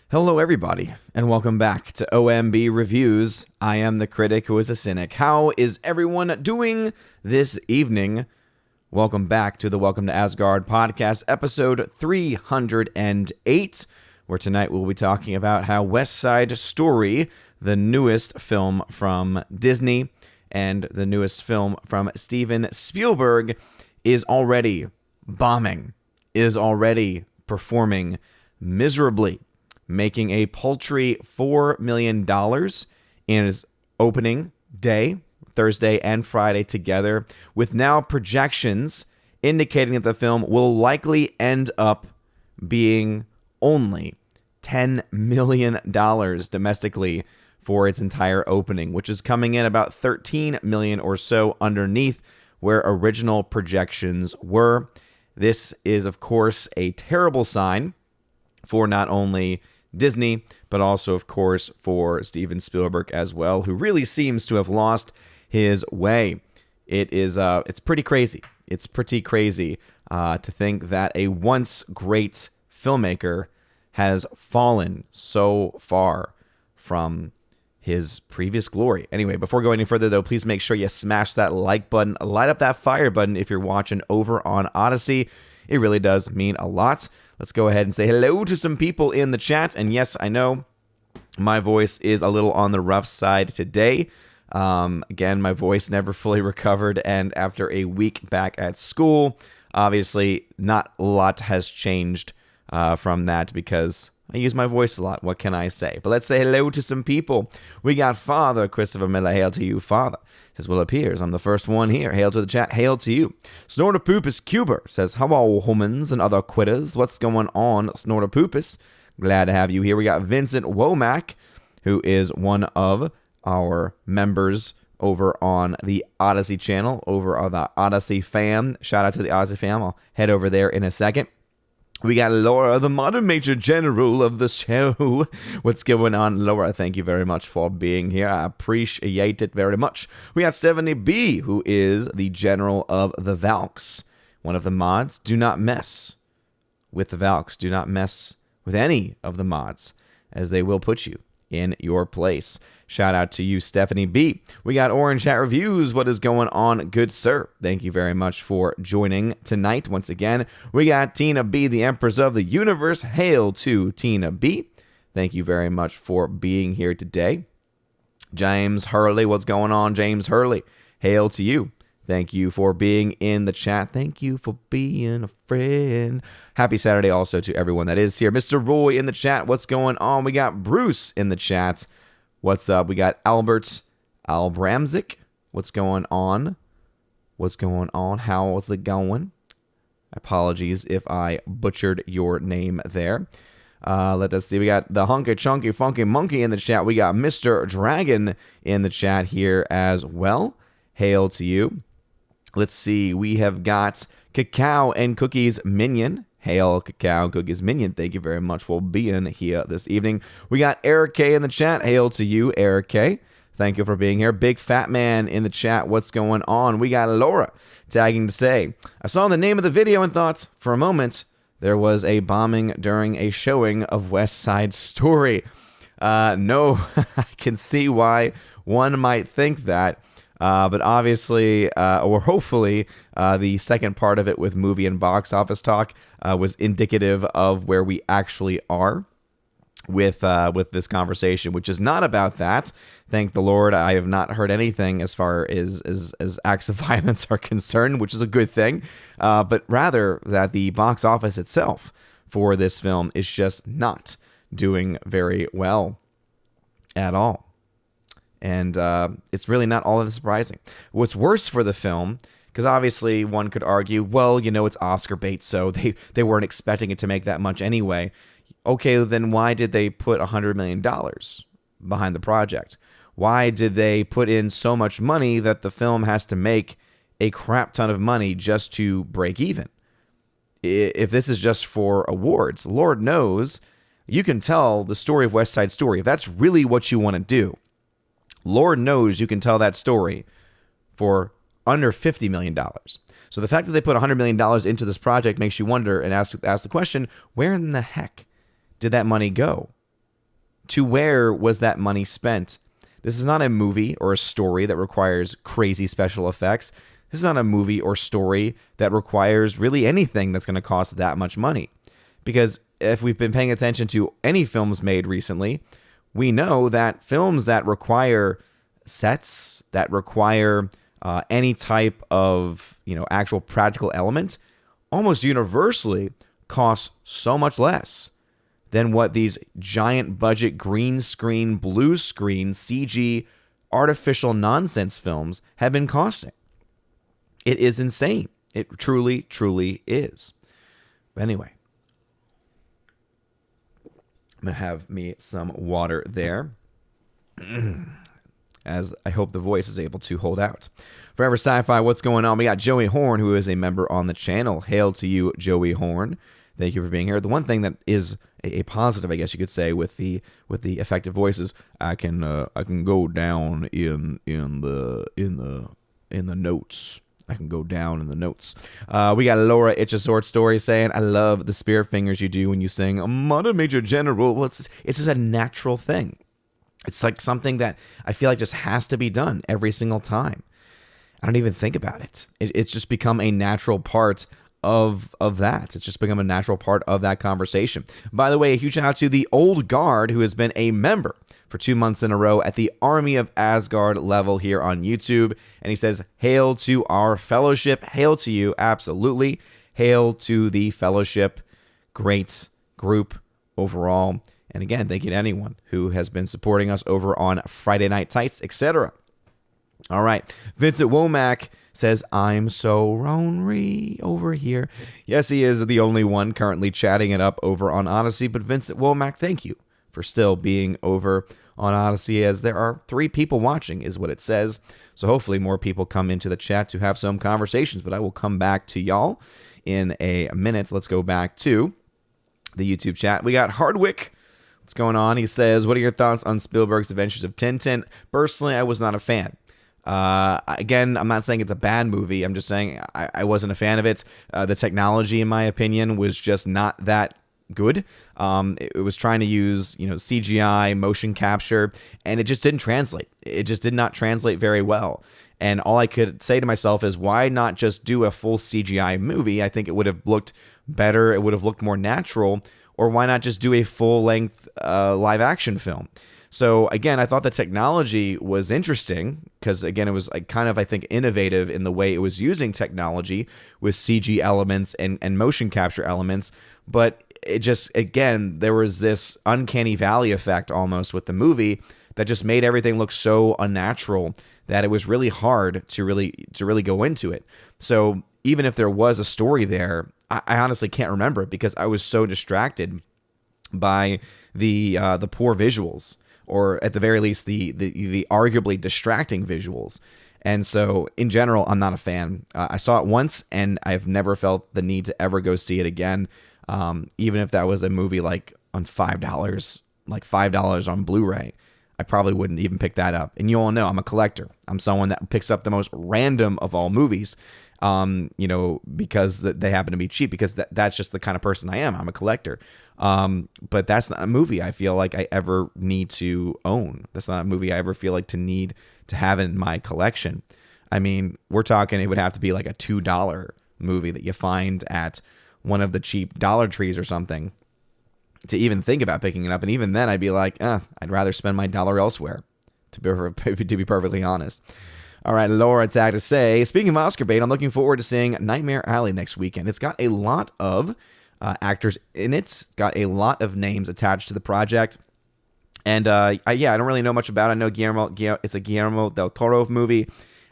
Hello, everybody, and welcome back to OMB Reviews. I am the critic who is a cynic. How is everyone doing this evening? Welcome back to the Welcome to Asgard podcast, episode 308, where tonight we'll be talking about how West Side Story, the newest film from Disney and the newest film from Steven Spielberg, is already bombing, is already performing miserably, making a paltry $4 million in its opening day, Thursday and Friday together, with now projections indicating that the film will likely end up being only $10 million domestically for its entire opening, which is coming in about $13 million or so underneath where original projections were. This is, of course, a terrible sign for not only Disney, but also, of course, for Steven Spielberg as well, who really seems to have lost his way. It's pretty crazy. It's pretty crazy to think that a once great filmmaker has fallen so far from his previous glory. Anyway, before going any further, though, please make sure you smash that like button, light up that fire button if you're watching over on Odyssey. It really does mean a lot. Let's go ahead and say hello to some people in the chat. And yes, I know my voice is a little on the rough side today. Again, my voice never fully recovered. And after a week back at school, obviously not a lot has changed from that because I use my voice a lot. What can I say? But let's say hello to some people. We got Father Christopher Miller. Hail to you, Father. Says, well, appears I'm the first one here. Hail to the chat. Hail to you. Snortapoopus Cuber says, hello, humans and other quitters. What's going on, Snortapoopus? Glad to have you here. We got Vincent Womack, who is one of our members over on the Odyssey channel, over on the Odyssey fam. Shout out to the Odyssey fam. I'll head over there in a second. We got Laura, the modern major general of the show. What's going on, Laura? Thank you very much for being here. I appreciate it very much. We got 70B, who is the general of the Valks. One of the mods. Do not mess with the Valks. Do not mess with any of the mods, as they will put you in your place. Shout out to you, Stephanie B. We got Orange Chat Reviews. What is going on, good sir? Thank you very much for joining tonight. Once again, we got Tina B, the Empress of the Universe. Hail to Tina B. Thank you very much for being here today. James Hurley, what's going on, James Hurley? Hail to you. Thank you for being in the chat. Thank you for being a friend. Happy Saturday also to everyone that is here. Mr. Roy in the chat. What's going on? We got Bruce in the chat. What's up? We got Albert Albramzik. What's going on? What's going on? How's it going? Apologies if I butchered your name there. Let us see. We got the Hunky Chunky Funky Monkey in the chat. We got Mr. Dragon in the chat here as well. Hail to you. Let's see. We have got Cacao and Cookies Minion. Hail, Cacao Cookies Minion. Thank you very much for being here this evening. We got Eric K in the chat. Hail to you, Eric K. Thank you for being here. Big Fat Man in the chat. What's going on? We got Laura tagging to say, I saw the name of the video and thought, for a moment, there was a bombing during a showing of West Side Story. No, I can see why one might think that. But obviously, or hopefully, the second part of it with movie and box office talk was indicative of where we actually are with this conversation, which is not about that. Thank the Lord, I have not heard anything as far as acts of violence are concerned, which is a good thing. But rather that the box office itself for this film is just not doing very well at all. And it's really not all that surprising. What's worse for the film, because obviously one could argue, well, you know, it's Oscar bait, so they weren't expecting it to make that much anyway. Okay, then why did they put $100 million behind the project? Why did they put in so much money that the film has to make a crap ton of money just to break even? If this is just for awards, Lord knows, you can tell the story of West Side Story. If that's really what you want to do, Lord knows you can tell that story for under $50 million. So the fact that they put $100 million into this project makes you wonder and ask the question, where in the heck did that money go? to where was that money spent? This is not a movie or a story that requires crazy special effects. This is not a movie or story that requires really anything that's going to cost that much money. Because if we've been paying attention to any films made recently, we know that films that require sets, that require any type of actual practical element, almost universally cost so much less than what these giant budget green screen, blue screen, CG, artificial nonsense films have been costing. It is insane. It truly, truly is. But anyway, I'm going to have me some water there, as I hope the voice is able to hold out. Forever Sci-Fi, what's going on? We got Joey Horn, who is a member on the channel. Hail to you, Joey Horn. Thank you for being here. The one thing that is a positive, I guess you could say, with the effective voices, I can go down in the notes. I can go down in the notes. We got Laura Itch a Sword Story saying, I love the spirit fingers you do when you sing Mother Major General. Well, it's just a natural thing. It's like something that I feel like just has to be done every single time. I don't even think about it. It's just become a natural part of that. It's just become a natural part of that conversation. By the way, a huge shout out to the Old Guard, who has been a member for 2 months in a row at the Army of Asgard level here on YouTube. And he says, hail to our fellowship. Hail to you. Absolutely. Hail to the fellowship. Great group overall. And again, thank you to anyone who has been supporting us over on Friday Night Tights, etc. All right. Vincent Womack says, I'm so lonely over here. Yes, he is the only one currently chatting it up over on Odyssey. But Vincent Womack, thank you for still being over on Odyssey, as there are 3 people watching, is what it says. So hopefully more people come into the chat to have some conversations. But I will come back to y'all in a minute. Let's go back to the YouTube chat. We got Hardwick. What's going on? He says, what are your thoughts on Spielberg's Adventures of Tintin? Personally, I was not a fan. Again, I'm not saying it's a bad movie. I'm just saying I wasn't a fan of it. The technology, in my opinion, was just not that good. It was trying to use, CGI, motion capture, and it just didn't translate. It just did not translate very well. And all I could say to myself is, why not just do a full CGI movie? I think it would have looked better. It would have looked more natural. Or why not just do a full-length live action film? So again, I thought the technology was interesting because, again, it was I think, innovative in the way it was using technology with CG elements and motion capture elements. But it just, again, there was this uncanny valley effect almost with the movie that just made everything look so unnatural that it was really hard to really go into it. So even if there was a story there, I honestly can't remember it because I was so distracted by the poor visuals, or at the very least the arguably distracting visuals. And so in general, I'm not a fan. I saw it once and I've never felt the need to ever go see it again. Even if that was a movie like on $5 on Blu-ray, I probably wouldn't even pick that up. And you all know I'm a collector. I'm someone that picks up the most random of all movies, because they happen to be cheap, because that's just the kind of person I am. I'm a collector. But that's not a movie I feel like I ever need to own. That's not a movie I ever feel like to need to have in my collection. I mean, we're talking, it would have to be like a $2 movie that you find at one of the cheap Dollar Trees or something to even think about picking it up. And even then I'd be like, I'd rather spend my dollar elsewhere, to be perfectly honest. All right, Laura Tag to say, speaking of Oscar bait, I'm looking forward to seeing Nightmare Alley next weekend. It's got a lot of actors in it, got a lot of names attached to the project. And I don't really know much about it. I know it's a Guillermo del Toro movie.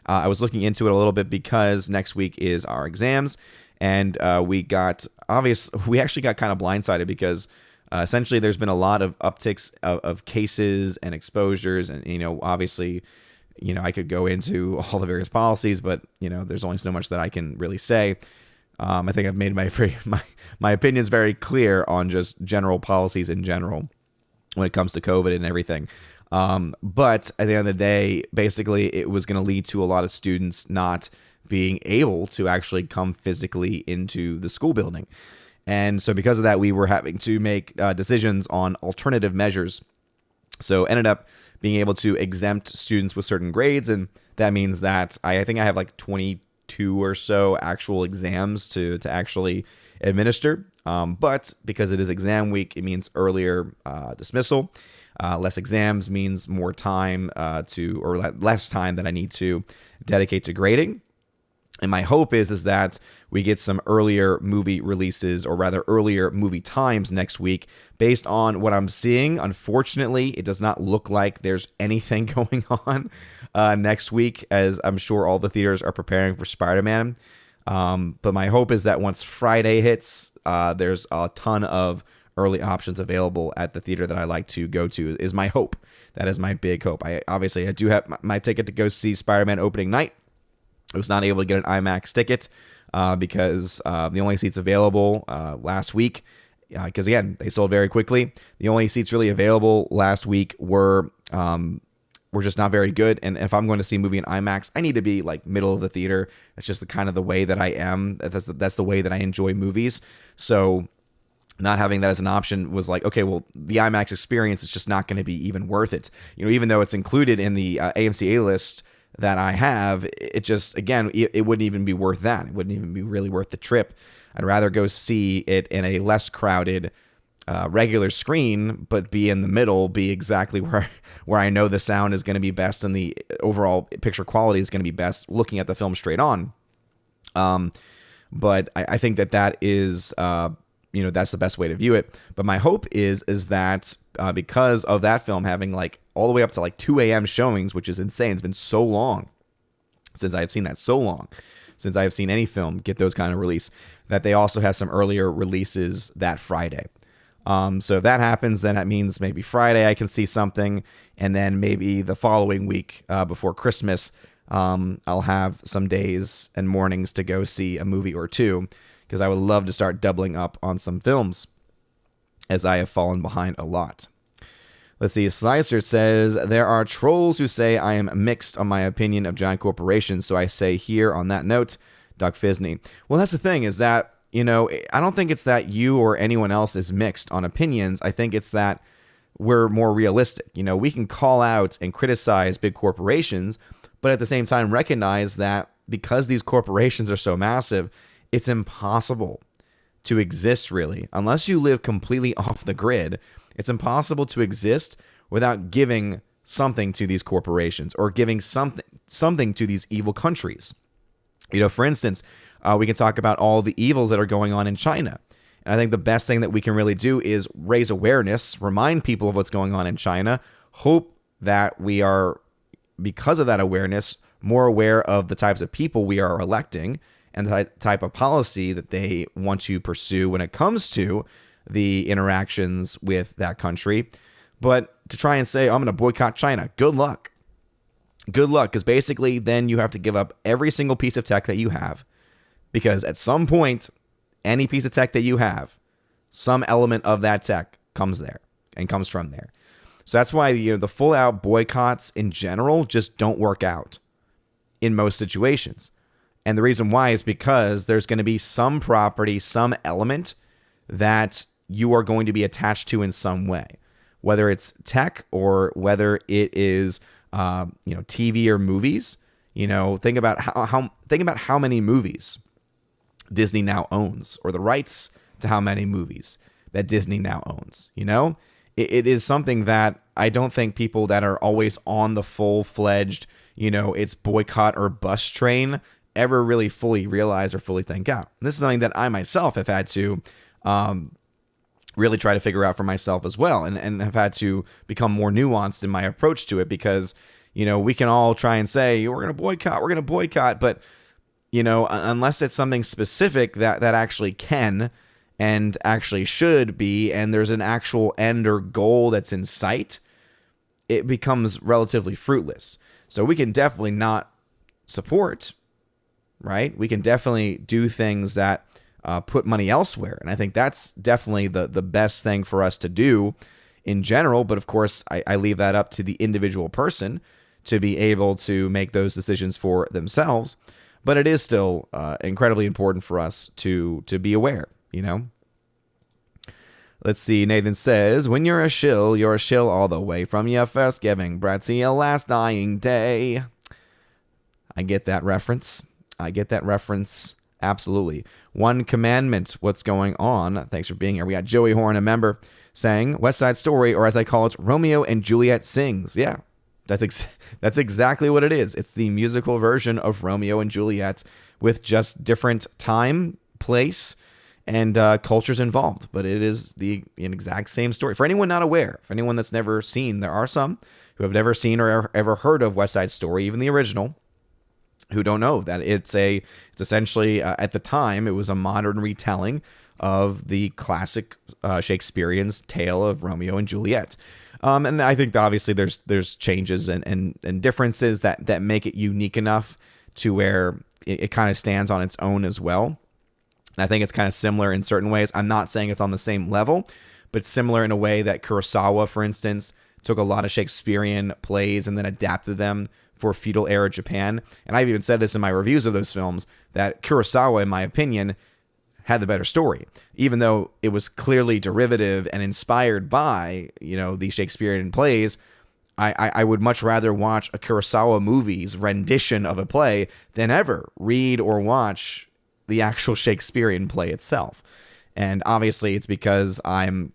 I was looking into it a little bit because next week is our exams. And we actually got kind of blindsided because essentially there's been a lot of upticks of cases and exposures. And, obviously, I could go into all the various policies, but, there's only so much that I can really say. I think I've made my opinions very clear on just general policies in general when it comes to COVID and everything. But at the end of the day, basically, it was going to lead to a lot of students not being able to actually come physically into the school building. And so because of that, we were having to make decisions on alternative measures So ended up being able to exempt students with certain grades, and that means that I think I have like 22 or so actual exams to actually administer. But because it is exam week, it means earlier dismissal. Less exams means more time or less time that I need to dedicate to grading. And my hope is that we get some earlier movie releases, or rather earlier movie times next week. Based on what I'm seeing, unfortunately, it does not look like there's anything going on next week, as I'm sure all the theaters are preparing for Spider-Man. But my hope is that once Friday hits, there's a ton of early options available at the theater that I like to go to, is my hope. That is my big hope. I do have my ticket to go see Spider-Man opening night. I was not able to get an IMAX ticket because the only seats available last week, because again, they sold very quickly. The only seats really available last week were just not very good. And if I'm going to see a movie in IMAX, I need to be like middle of the theater. That's just the kind of the way that I am. That's the way that I enjoy movies. So not having that as an option was like, okay, well, the IMAX experience is just not going to be even worth it. Even though it's included in the AMC A list that I have, it just, again, it wouldn't even be worth that. It wouldn't even be really worth the trip. I'd rather go see it in a less crowded regular screen, but be in the middle, be exactly where I know the sound is going to be best and the overall picture quality is going to be best, looking at the film straight on. But I think that is, that's the best way to view it. But my hope is that because of that film having like all the way up to like 2 a.m. showings, which is insane. It's been so long since I've seen that, since I have seen any film get those kind of release, that they also have some earlier releases that Friday. So if that happens, then that means maybe Friday I can see something, and then maybe the following week before Christmas, I'll have some days and mornings to go see a movie or two, because I would love to start doubling up on some films, as I have fallen behind a lot. Let's see. Slicer says, there are trolls who say I am mixed on my opinion of giant corporations. So I say here on that note, Duck Fisney. Well, that's the thing, is that, I don't think it's that you or anyone else is mixed on opinions. I think it's that we're more realistic. We can call out and criticize big corporations, but at the same time recognize that because these corporations are so massive, it's impossible to exist, really, unless you live completely off the grid. It's impossible to exist without giving something to these corporations, or giving something to these evil countries. For instance, we can talk about all the evils that are going on in China. And I think the best thing that we can really do is raise awareness, remind people of what's going on in China, hope that we are, because of that awareness, more aware of the types of people we are electing and the type of policy that they want to pursue when it comes to the interactions with that country. But to try and say, I'm going to boycott China, good luck. Good luck, because basically then you have to give up every single piece of tech that you have, because at some point, any piece of tech that you have, some element of that tech comes there and comes from there. So that's why the full-out boycotts in general just don't work out in most situations. And the reason why is because there's going to be some property, some element that you are going to be attached to in some way, whether it's tech or whether it is, TV or movies. Think about how many movies Disney now owns, or the rights to how many movies that Disney now owns. It is something that I don't think people that are always on the full-fledged, it's boycott or bust train ever really fully realize or fully think out. And this is something that I myself have had to really try to figure out for myself as well, and have had to become more nuanced in my approach to it, because, we can all try and say, we're going to boycott, but, unless it's something specific that actually can and actually should be, and there's an actual end or goal that's in sight, it becomes relatively fruitless. So we can definitely not support, right? We can definitely do things that put money elsewhere. And I think that's definitely the best thing for us to do in general. But of course, I leave that up to the individual person to be able to make those decisions for themselves. But it is still incredibly important for us to be aware, Let's see. Nathan says, when you're a shill all the way from your first giving bread to your last dying day. I get that reference. Absolutely. One Commandment. What's going on? Thanks for being here. We got Joey Horn, a member, saying West Side Story, or as I call it, Romeo and Juliet Sings. Yeah, that's exactly what it is. It's the musical version of Romeo and Juliet with just different time, place, and cultures involved. But it is an exact same story. For anyone not aware, for anyone that's never seen, there are some who have never seen or ever heard of West Side Story, even the original, who don't know that it's essentially, at the time, it was a modern retelling of the classic Shakespearean's tale of Romeo and Juliet. And I think obviously there's changes and differences that make it unique enough to where it kind of stands on its own as well. And I think it's kind of similar in certain ways. I'm not saying it's on the same level, but similar in a way that Kurosawa, for instance, took a lot of Shakespearean plays and then adapted them for feudal era Japan. And I've even said this in my reviews of those films, that Kurosawa, in my opinion, had the better story, even though it was clearly derivative and inspired by, the Shakespearean plays. I would much rather watch a Kurosawa movie's rendition of a play than ever read or watch the actual Shakespearean play itself. And obviously it's because I'm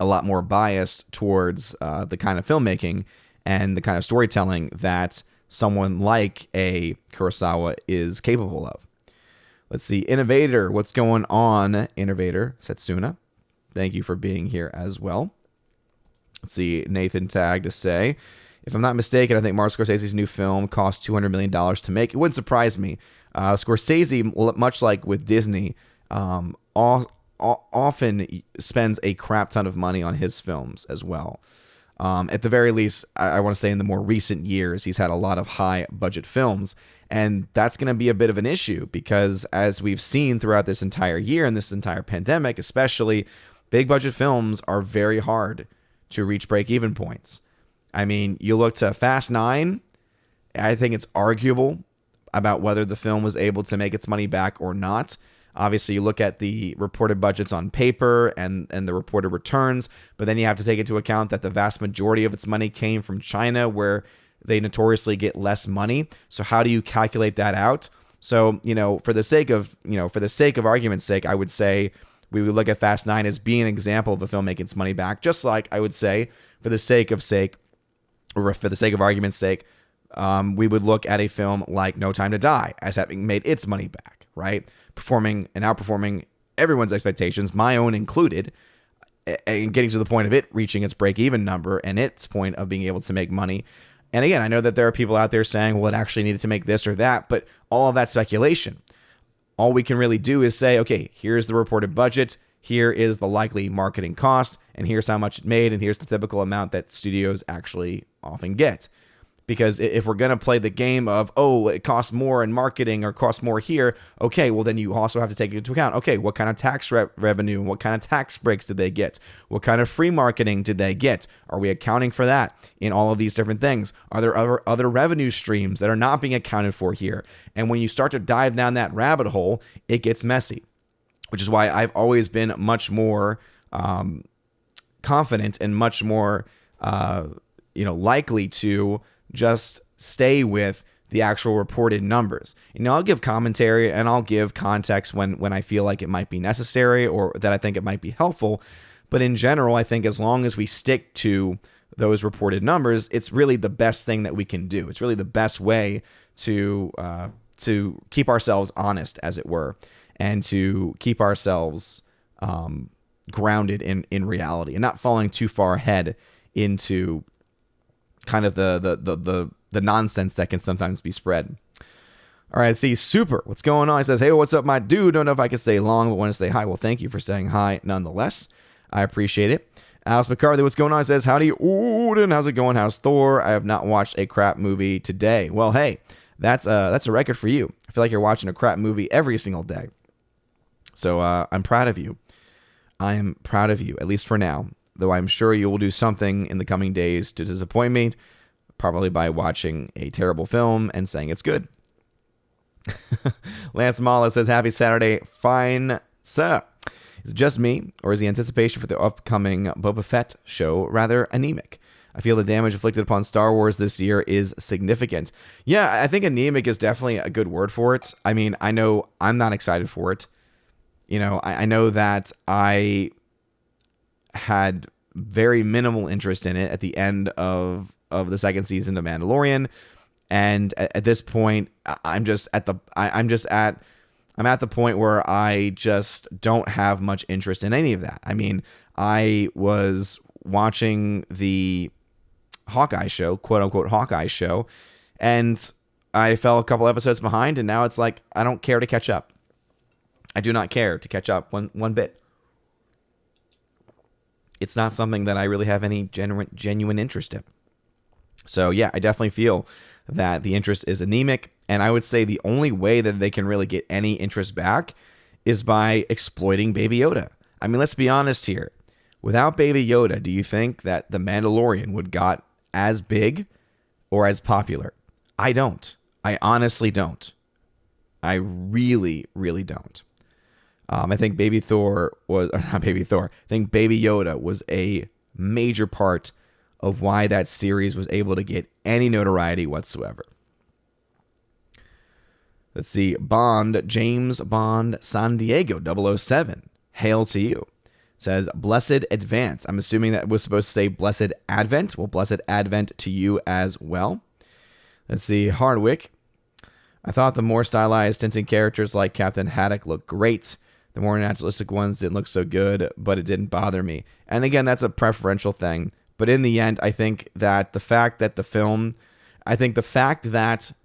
a lot more biased towards the kind of filmmaking and the kind of storytelling that someone like a Kurosawa is capable of. Let's see. Innovator, what's going on? Innovator, Setsuna, thank you for being here as well. Let's see. Nathan Tag to say, if I'm not mistaken, I think Martin Scorsese's new film cost $200 million to make. It wouldn't surprise me. Scorsese, much like with Disney, often spends a crap ton of money on his films as well. At the very least, I want to say in the more recent years, he's had a lot of high budget films, and that's going to be a bit of an issue because as we've seen throughout this entire year and this entire pandemic, especially, big budget films are very hard to reach break-even points. I mean, you look to Fast 9, I think it's arguable about whether the film was able to make its money back or not. Obviously, you look at the reported budgets on paper and the reported returns, but then you have to take into account that the vast majority of its money came from China, where they notoriously get less money. So how do you calculate that out? So, for the sake of argument's sake, I would say we would look at Fast 9 as being an example of a film making its money back, just like I would say, for the sake of argument's sake, we would look at a film like No Time to Die as having made its money back, right? Performing and outperforming everyone's expectations, my own included, and getting to the point of it reaching its break-even number and its point of being able to make money. And again, I know that there are people out there saying, well, it actually needed to make this or that, but all of that speculation. All we can really do is say, okay, here's the reported budget, here is the likely marketing cost, and here's how much it made, and here's the typical amount that studios actually often get. Because if we're going to play the game of, oh, it costs more in marketing or costs more here, okay, well, then you also have to take into account, okay, what kind of tax revenue, what kind of tax breaks did they get? What kind of free marketing did they get? Are we accounting for that in all of these different things? Are there other revenue streams that are not being accounted for here? And when you start to dive down that rabbit hole, it gets messy, which is why I've always been much more confident and much more likely to just stay with the actual reported numbers. I'll give commentary and I'll give context when I feel like it might be necessary or that I think it might be helpful. But in general, I think as long as we stick to those reported numbers, it's really the best thing that we can do. It's really the best way to keep ourselves honest, as it were, and to keep ourselves grounded in reality and not falling too far ahead into kind of the nonsense that can sometimes be spread. All right, see, Super, what's going on? He says, hey, what's up, my dude? Don't know if I can stay long, but want to say hi. Well, thank you for saying hi nonetheless. I appreciate it. Alice McCarthy, what's going on? He says, howdy, Odin. How's it going? How's Thor? I have not watched a crap movie today. Well, hey, that's a record for you. I feel like you're watching a crap movie every single day. So I'm proud of you. I am proud of you, at least for now. Though I'm sure you will do something in the coming days to disappoint me, probably by watching a terrible film and saying it's good. Lance Mala says, happy Saturday, fine sir. Is it just me, or is the anticipation for the upcoming Boba Fett show rather anemic? I feel the damage inflicted upon Star Wars this year is significant. Yeah, I think anemic is definitely a good word for it. I mean, I know I'm not excited for it. You know, I know that I had very minimal interest in it at the end of the second season of Mandalorian, and at this point, I'm at the point where I just don't have much interest in any of that. I mean, I was watching the Hawkeye show, quote unquote Hawkeye show, and I fell a couple episodes behind, and now it's like I don't care to catch up. I do not care to catch up one bit. It's not something that I really have any genuine interest in. So yeah, I definitely feel that the interest is anemic, and I would say the only way that they can really get any interest back is by exploiting Baby Yoda. I mean, let's be honest here. Without Baby Yoda, do you think that The Mandalorian would got as big or as popular? I don't. I honestly don't. I really, really don't. I think I think Baby Yoda was a major part of why that series was able to get any notoriety whatsoever. Let's see. James Bond San Diego 007. Hail to you. Says, Blessed Advance. I'm assuming that was supposed to say Blessed Advent. Well, Blessed Advent to you as well. Let's see. Hardwick. I thought the more stylized tinted characters like Captain Haddock looked great. The more naturalistic ones didn't look so good, but it didn't bother me. And again, that's a preferential thing. But in the end, I think that the fact that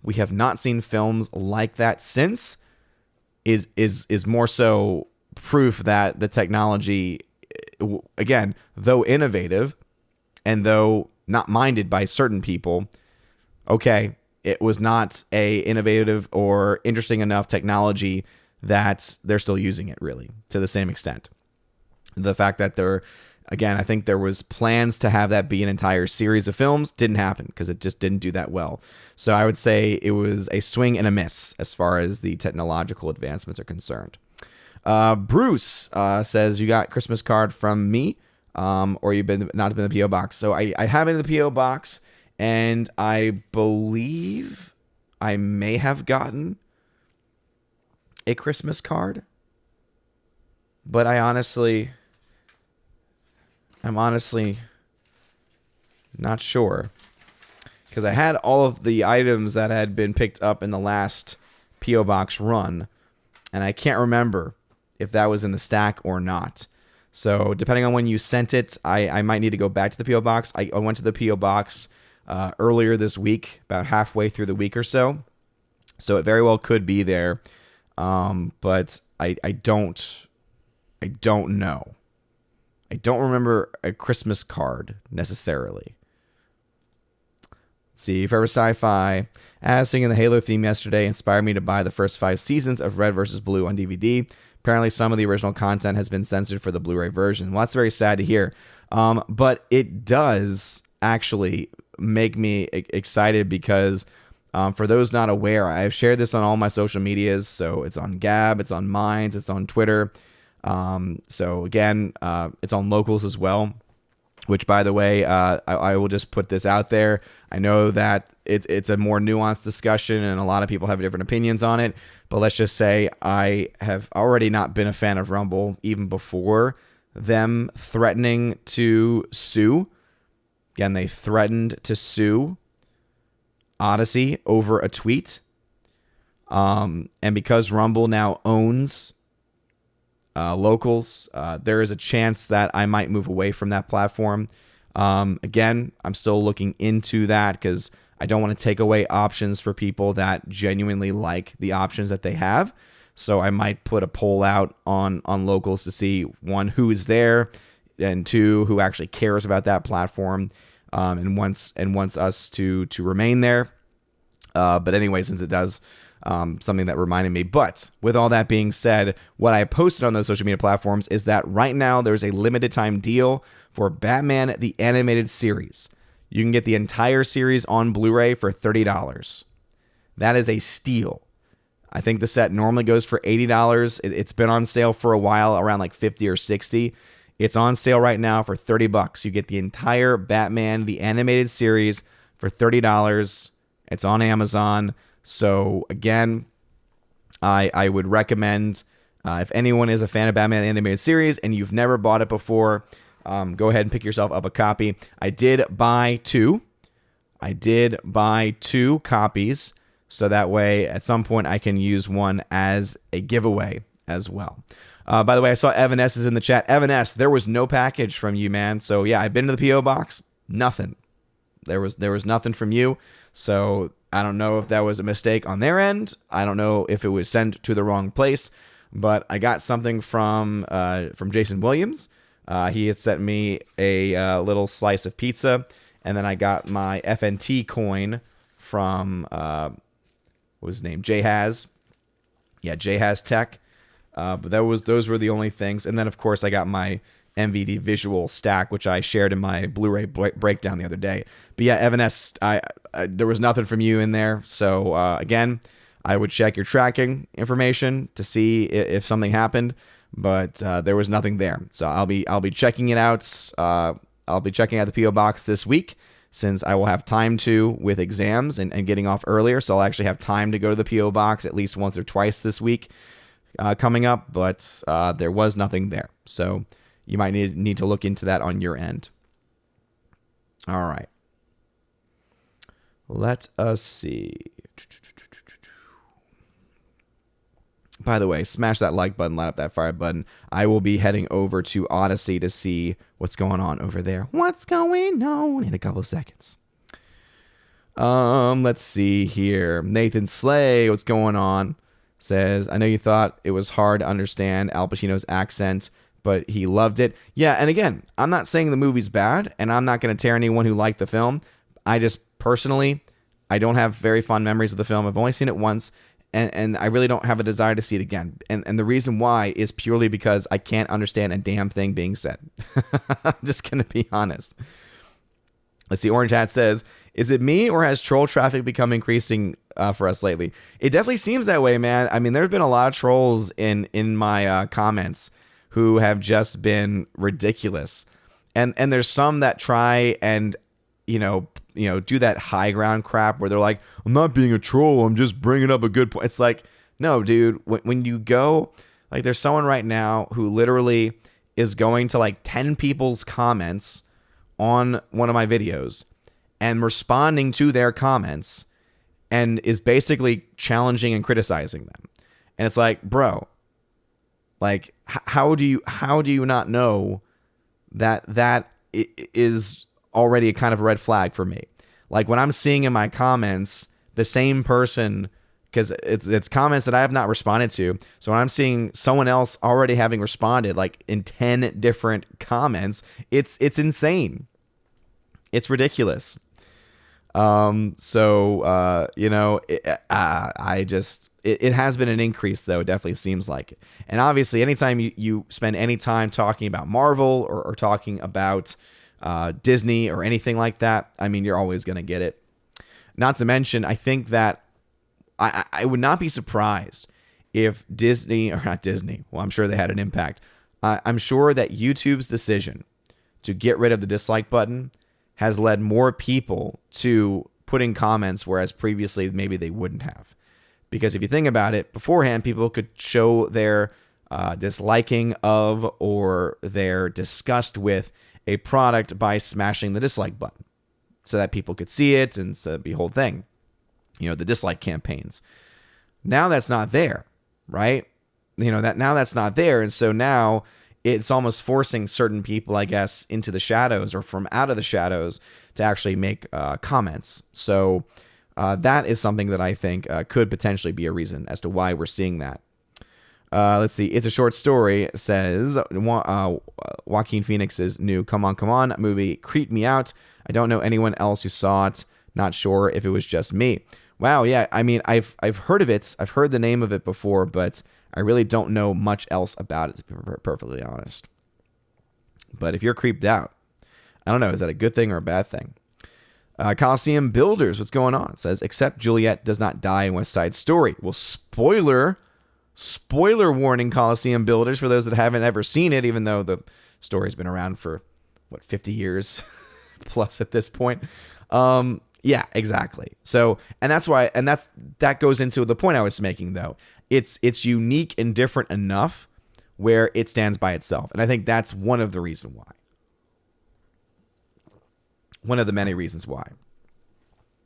we have not seen films like that since is more so proof that the technology, again, though innovative and though not minded by certain people, okay, it was not a innovative or interesting enough technology that they're still using it really to the same extent. The fact that I think there was plans to have that be an entire series of films, didn't happen because it just didn't do that well. So I would say it was a swing and a miss as far as the technological advancements are concerned. Bruce says, you got Christmas card from me, or you've not been in the P.O. box. So I have been in the P.O. box, and I believe I may have gotten a Christmas card, but I'm honestly not sure, because I had all of the items that had been picked up in the last P.O. box run, and I can't remember if that was in the stack or not. So depending on when you sent it, I might need to go back to the P.O. box. I went to the P.O. box earlier this week, about halfway through the week or so. So it very well could be there. But I don't know. I don't remember a Christmas card necessarily. Let's see. Forever Sci-Fi, as singing the Halo theme yesterday inspired me to buy the first 5 seasons of Red vs. Blue on DVD. Apparently some of the original content has been censored for the Blu-ray version. Well, that's very sad to hear. But it does actually make me excited because for those not aware, I've shared this on all my social medias. So it's on Gab, it's on Minds, it's on Twitter. So again, it's on Locals as well, which, by the way, I will just put this out there. I know that it's a more nuanced discussion and a lot of people have different opinions on it, but let's just say I have already not been a fan of Rumble even before them threatening to sue. Again, they threatened to sue Odyssey over a tweet. And because Rumble now owns Locals, there is a chance that I might move away from that platform. Again, I'm still looking into that because I don't want to take away options for people that genuinely like the options that they have. So I might put a poll out on Locals to see, 1, who is there, and 2, who actually cares about that platform, and wants us to remain there. But anyway, since it does something that reminded me. But with all that being said, what I posted on those social media platforms is that right now there's a limited time deal for Batman the Animated Series. You can get the entire series on Blu-ray for $30. That is a steal. I think the set normally goes for $80. It's been on sale for a while, around like 50 or 60. It's on sale right now for $30. You get the entire Batman, the animated series, for $30. It's on Amazon. So again, I would recommend, if anyone is a fan of Batman the animated series and you've never bought it before, go ahead and pick yourself up a copy. I did buy two copies, so that way at some point I can use one as a giveaway as well. By the way, I saw Evan S. is in the chat. Evan S., there was no package from you, man. So yeah, I've been to the P.O. box. Nothing. There was nothing from you. So I don't know if that was a mistake on their end. I don't know if it was sent to the wrong place. But I got something from Jason Williams. He had sent me a little slice of pizza. And then I got my FNT coin from, what was his name? J-Haz. Yeah, J-Haz Tech. But those were the only things. And then, of course, I got my MVD visual stack, which I shared in my Blu-ray breakdown the other day. But yeah, Evan S., there was nothing from you in there. So, again, I would check your tracking information to see if something happened. But there was nothing there. So I'll be checking it out. I'll be checking out the P.O. box this week, since I will have time to with exams and getting off earlier. So I'll actually have time to go to the P.O. box at least once or twice this week coming up. But there was nothing there. So you might need to look into that on your end. All right. Let us see. By the way, smash that like button, light up that fire button. I will be heading over to Odyssey to see what's going on over there. What's going on in a couple of seconds. Let's see here. Nathan Slay, what's going on? Says, I know you thought it was hard to understand Al Pacino's accent, but he loved it. Yeah, and again, I'm not saying the movie's bad, and I'm not going to tear anyone who liked the film. I just, personally, I don't have very fond memories of the film. I've only seen it once. And I really don't have a desire to see it again. And the reason why is purely because I can't understand a damn thing being said. I'm just going to be honest. Let's see. Orange Hat says, is it me or has troll traffic become increasing for us lately? It definitely seems that way, man. I mean, there's been a lot of trolls in my comments who have just been ridiculous. And there's some that try and, do that high ground crap where they're like, I'm not being a troll, I'm just bringing up a good point. It's like, no, dude, when you go, like, there's someone right now who literally is going to like 10 people's comments on one of my videos and responding to their comments and is basically challenging and criticizing them. And it's like, bro, like, how do you not know that is already a kind of red flag for me? Like, when I'm seeing in my comments the same person, because it's comments that I have not responded to. So when I'm seeing someone else already having responded, like in 10 different comments, it's insane. It's ridiculous. It has been an increase, though. It definitely seems like it. And obviously, anytime you spend any time talking about Marvel or talking about Disney or anything like that, I mean, you're always going to get it. Not to mention, I think that I would not be surprised if Disney, or not Disney, well, I'm sure they had an impact. I'm sure that YouTube's decision to get rid of the dislike button has led more people to putting comments, whereas previously maybe they wouldn't have. Because if you think about it, beforehand, people could show their disliking of or their disgust with a product by smashing the dislike button so that people could see it and so the whole thing. The dislike campaigns. Now that's not there, right? That's not there. And so now it's almost forcing certain people, I guess, into the shadows or from out of the shadows to actually make comments. So that is something that I think could potentially be a reason as to why we're seeing that. Let's see. It's a short story. Says Joaquin Phoenix's new Come On movie creeped me out. I don't know anyone else who saw it. Not sure if it was just me. Wow. Yeah. I mean, I've heard of it. I've heard the name of it before, but I really don't know much else about it, to be perfectly honest. But if you're creeped out, I don't know. Is that a good thing or a bad thing? Coliseum Builders, what's going on? Says, except Juliet does not die in West Side Story. Well, spoiler warning, Coliseum Builders, for those that haven't ever seen it, even though the story's been around for, 50 years plus at this point. Yeah, exactly. So, and that's why, that goes into the point I was making, though. It's unique and different enough where it stands by itself. And I think that's one of the reasons why. One of the many reasons why.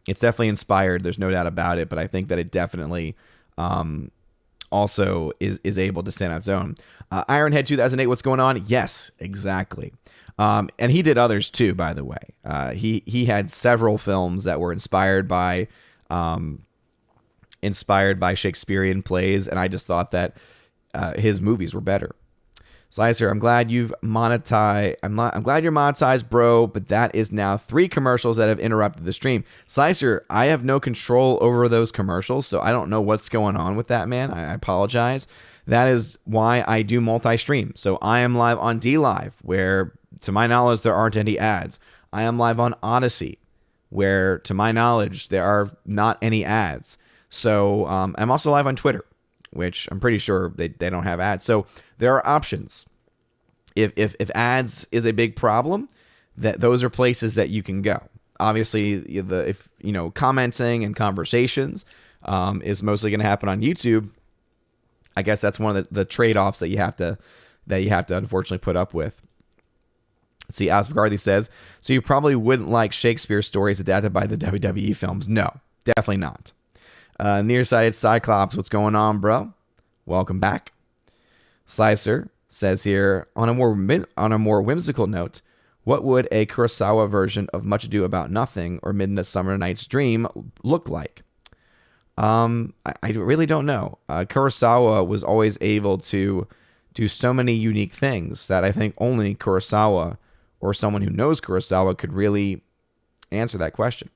It's definitely inspired. There's no doubt about it. But I think that it definitely also is able to stand on its own. Ironhead 2008, what's going on? Yes, exactly. And he did others too, by the way. He had several films that were inspired by Shakespearean plays, and I just thought that his movies were better. Slicer, I'm glad you've monetized. I'm glad you're monetized, bro. But that is now 3 commercials that have interrupted the stream. Slicer, I have no control over those commercials, so I don't know what's going on with that, man. I apologize. That is why I do multi-stream. So I am live on D Live, where to my knowledge there aren't any ads. I am live on Odyssey, where to my knowledge there are not any ads. So I'm also live on Twitter, which I'm pretty sure they don't have ads. So there are options. If ads is a big problem, those are places that you can go. Obviously, commenting and conversations is mostly going to happen on YouTube. I guess that's one of the trade-offs that you have to unfortunately put up with. Let's see, Alex McCarthy says, so you probably wouldn't like Shakespeare stories adapted by the WWE films. No, definitely not. Nearsighted Cyclops, what's going on, bro? Welcome back. Slicer says here, on a more whimsical note, what would a Kurosawa version of Much Ado About Nothing or Midsummer Night's Dream look like? I really don't know. Kurosawa was always able to do so many unique things that I think only Kurosawa or someone who knows Kurosawa could really answer that question.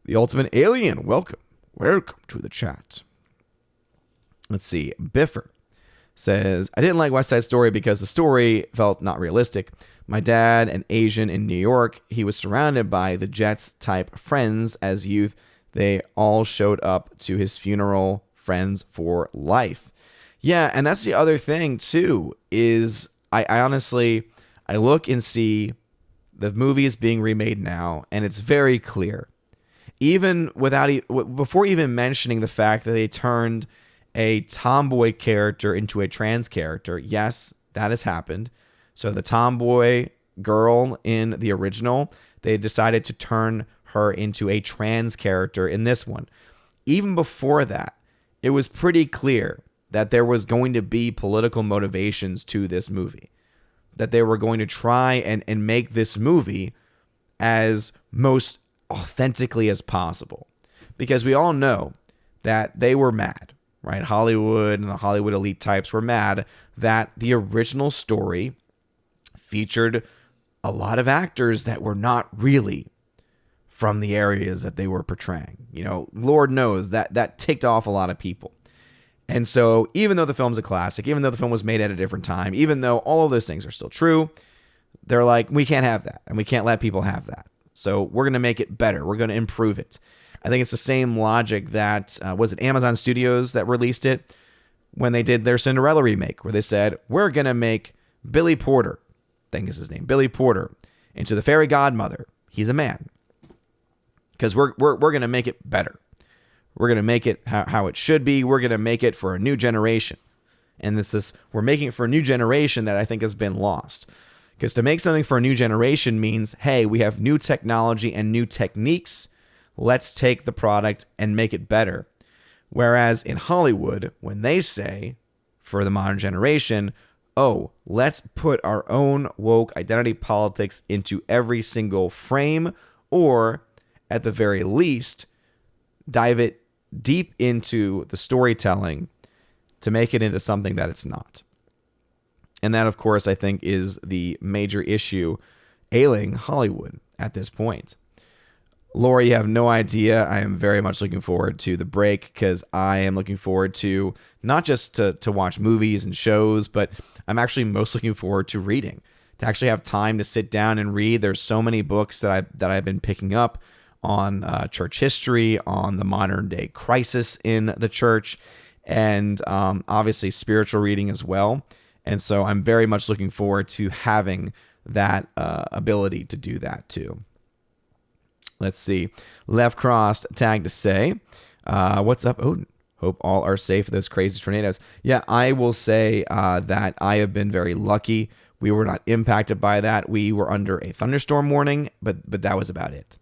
The Ultimate Alien, welcome to the chat. Let's see, Biffer says, I didn't like West Side Story because the story felt not realistic. My dad, an Asian in New York, he was surrounded by the Jets type friends as youth. They all showed up to his funeral, friends for life. Yeah, and that's the other thing too, is I honestly look and see the movie is being remade now, and it's very clear. Even before even mentioning the fact that they turned a tomboy character into a trans character, yes, that has happened. So the tomboy girl in the original, they decided to turn her into a trans character in this one. Even before that, it was pretty clear that there was going to be political motivations to this movie. That they were going to try and make this movie as most authentically as possible. Because we all know that they were mad, right? Hollywood and the Hollywood elite types were mad that the original story featured a lot of actors that were not really from the areas that they were portraying. Lord knows that ticked off a lot of people. And so even though the film's a classic, even though the film was made at a different time, even though all of those things are still true, they're like, we can't have that, and we can't let people have that. So we're going to make it better. We're going to improve it. I think it's the same logic that, was it Amazon Studios that released it when they did their Cinderella remake, where they said, we're going to make Billy Porter, I think is his name, Billy Porter, into the fairy godmother. He's a man. Because we're going to make it better. We're going to make it how it should be. We're going to make it for a new generation. And we're making it for a new generation that I think has been lost. Because to make something for a new generation means, hey, we have new technology and new techniques. Let's take the product and make it better. Whereas in Hollywood, when they say, for the modern generation, oh, let's put our own woke identity politics into every single frame, or at the very least, dive it deep into the storytelling to make it into something that it's not. And that, of course, I think is the major issue ailing Hollywood at this point. Laura, you have no idea. I am very much looking forward to the break, because I am looking forward to not just to watch movies and shows, but I'm actually most looking forward to reading, to actually have time to sit down and read. There's so many books that I've been picking up on church history, on the modern day crisis in the church, and obviously spiritual reading as well. And so I'm very much looking forward to having that ability to do that too. Let's see. Left Crossed tagged to say, what's up, Odin? Hope all are safe for those crazy tornadoes. Yeah, I will say that I have been very lucky. We were not impacted by that. We were under a thunderstorm warning, but that was about it.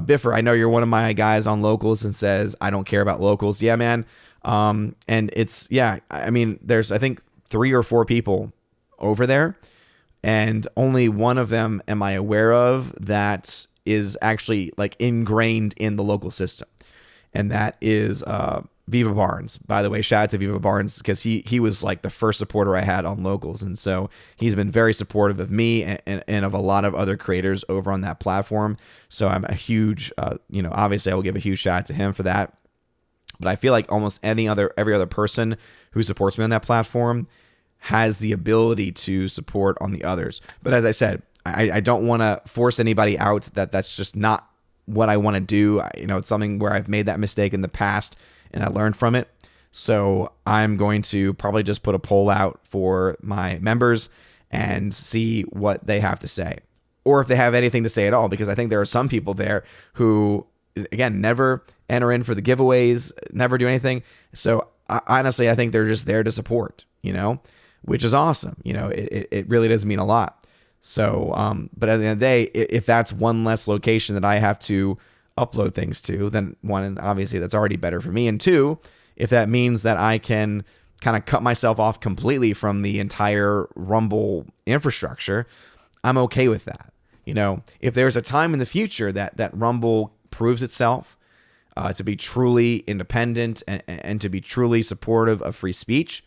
Biffer, I know you're one of my guys on locals and says, I don't care about locals. Yeah, man. And it's, yeah, I mean, there's, I think, 3 or 4 people over there, and only one of them am I aware of that is actually like ingrained in the local system. And that is Viva Barnes. By the way, shout out to Viva Barnes, because he was like the first supporter I had on locals. And so he's been very supportive of me and of a lot of other creators over on that platform. So I'm a huge, obviously I will give a huge shout out to him for that. But I feel like almost every other person who supports me on that platform has the ability to support on the others. But as I said, I don't want to force anybody out. That's just not what I want to do. It's something where I've made that mistake in the past and I learned from it. So I'm going to probably just put a poll out for my members and see what they have to say, or if they have anything to say at all, because I think there are some people there who, again, never enter in for the giveaways, never do anything. So honestly, I think they're just there to support, which is awesome. It really does mean a lot. So, but at the end of the day, if that's one less location that I have to upload things to, then one, obviously that's already better for me. And 2, if that means that I can kind of cut myself off completely from the entire Rumble infrastructure, I'm okay with that. If there's a time in the future that Rumble proves itself to be truly independent and to be truly supportive of free speech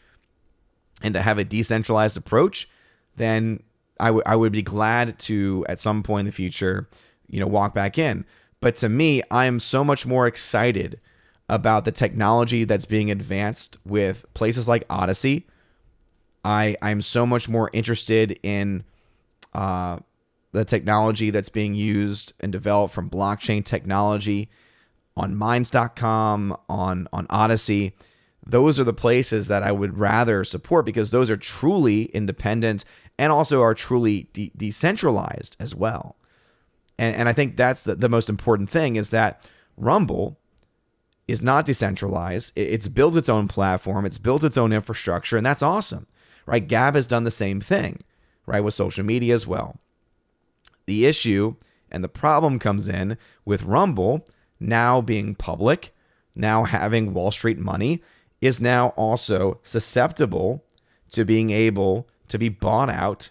and to have a decentralized approach, then I would be glad to, at some point in the future, walk back in. But to me, I am so much more excited about the technology that's being advanced with places like Odyssey. I'm so much more interested in the technology that's being used and developed from blockchain technology on Minds.com, on Odyssey. Those are the places that I would rather support, because those are truly independent and also are truly decentralized as well. And I think that's the most important thing, is that Rumble is not decentralized. It's built its own platform. It's built its own infrastructure, and that's awesome, right? Gab has done the same thing, right, with social media as well. The issue and the problem comes in with Rumble now being public, now having Wall Street money, is now also susceptible to being able to be bought out,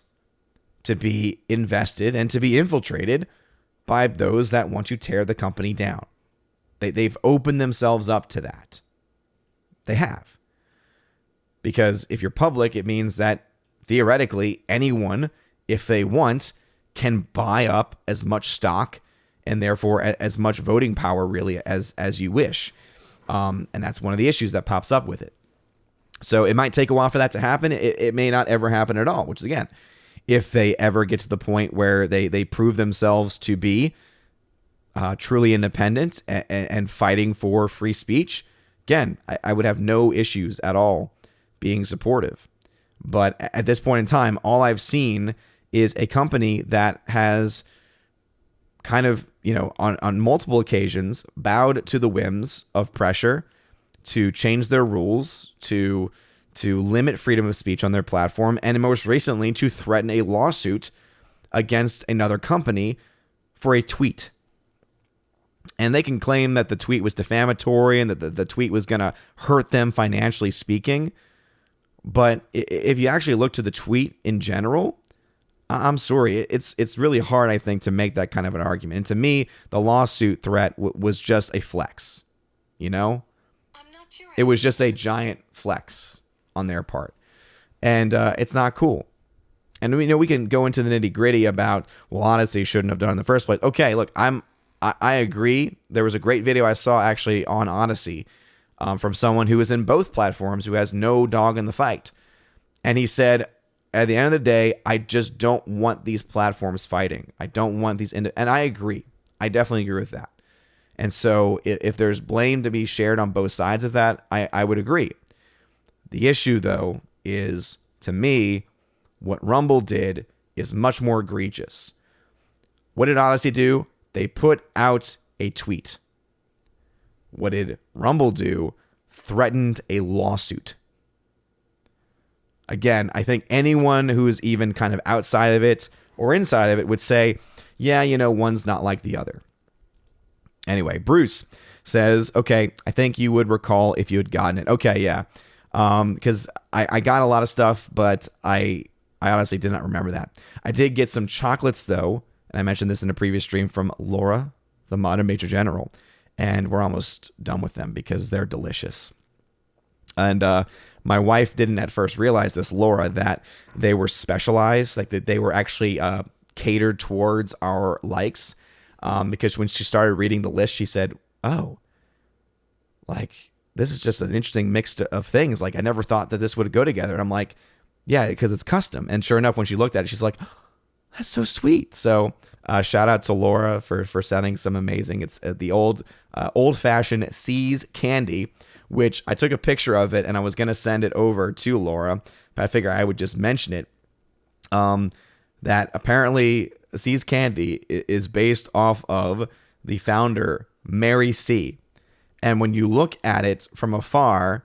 to be invested, and to be infiltrated by those that want to tear the company down. They've opened themselves up to that. They have. Because if you're public, it means that theoretically anyone, if they want, can buy up as much stock and therefore as much voting power really as you wish. And that's one of the issues that pops up with it. So it might take a while for that to happen. It may not ever happen at all, which is, again, if they ever get to the point where they prove themselves to be truly independent and fighting for free speech, again, I would have no issues at all being supportive. But at this point in time, all I've seen is a company that has kind of, on multiple occasions bowed to the whims of pressure to change their rules, to limit freedom of speech on their platform, and most recently to threaten a lawsuit against another company for a tweet. And they can claim that the tweet was defamatory and that the tweet was going to hurt them financially speaking. But if you actually look to the tweet in general, I'm sorry, it's really hard, I think, to make that kind of an argument. And to me, the lawsuit threat was just a flex, I'm not sure. It was just a giant flex on their part. And it's not cool. And we can go into the nitty gritty about, well, Odyssey shouldn't have done it in the first place. Okay, look, I agree. There was a great video I saw actually on Odyssey from someone who is in both platforms, who has no dog in the fight. And he said, at the end of the day, I just don't want these platforms fighting. I don't want these, and I agree. I definitely agree with that. And so if there's blame to be shared on both sides of that, I would agree. The issue, though, is, to me, what Rumble did is much more egregious. What did Odyssey do? They put out a tweet. What did Rumble do? Threatened a lawsuit. Again, I think anyone who's even kind of outside of it or inside of it would say, yeah, one's not like the other. Anyway, Bruce says, okay, I think you would recall if you had gotten it. Okay, yeah. Because I got a lot of stuff, but I honestly did not remember that. I did get some chocolates, though, and I mentioned this in a previous stream, from Laura, the Modern Major General, and we're almost done with them because they're delicious. And my wife didn't at first realize this, Laura, that they were specialized, like that they were actually catered towards our likes. Because when she started reading the list, she said, oh, like, this is just an interesting mix of things. Like, I never thought that this would go together. And I'm like, yeah, because it's custom. And sure enough, when she looked at it, she's like, oh, that's so sweet. So shout out to Laura for sending some amazing. It's the old-fashioned C's candy, which I took a picture of it, and I was going to send it over to Laura, but I figure I would just mention it. That apparently C's candy is based off of the founder, Mary C. And when you look at it from afar,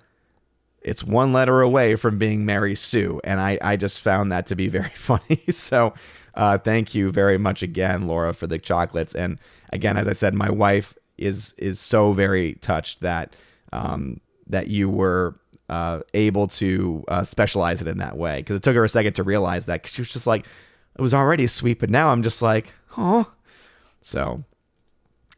it's one letter away from being Mary Sue. And I just found that to be very funny. So thank you very much again, Laura, for the chocolates. And again, as I said, my wife is so very touched that that you were able to specialize it in that way. Because it took her a second to realize that. Because she was just like, it was already sweet, but now I'm just like, oh. So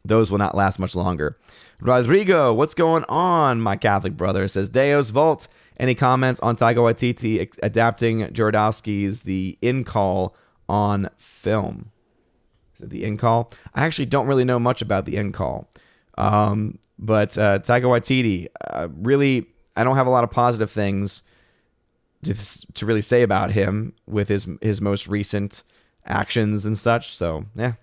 those will not last much longer. Rodrigo, what's going on, my Catholic brother? Says, Deus Vault. Any comments on Taika Waititi adapting Jodorowsky's The In Call on film? Is it The In Call? I actually don't really know much about The In Call. But Taika Waititi, really, I don't have a lot of positive things to really say about him with his most recent actions and such. So, yeah.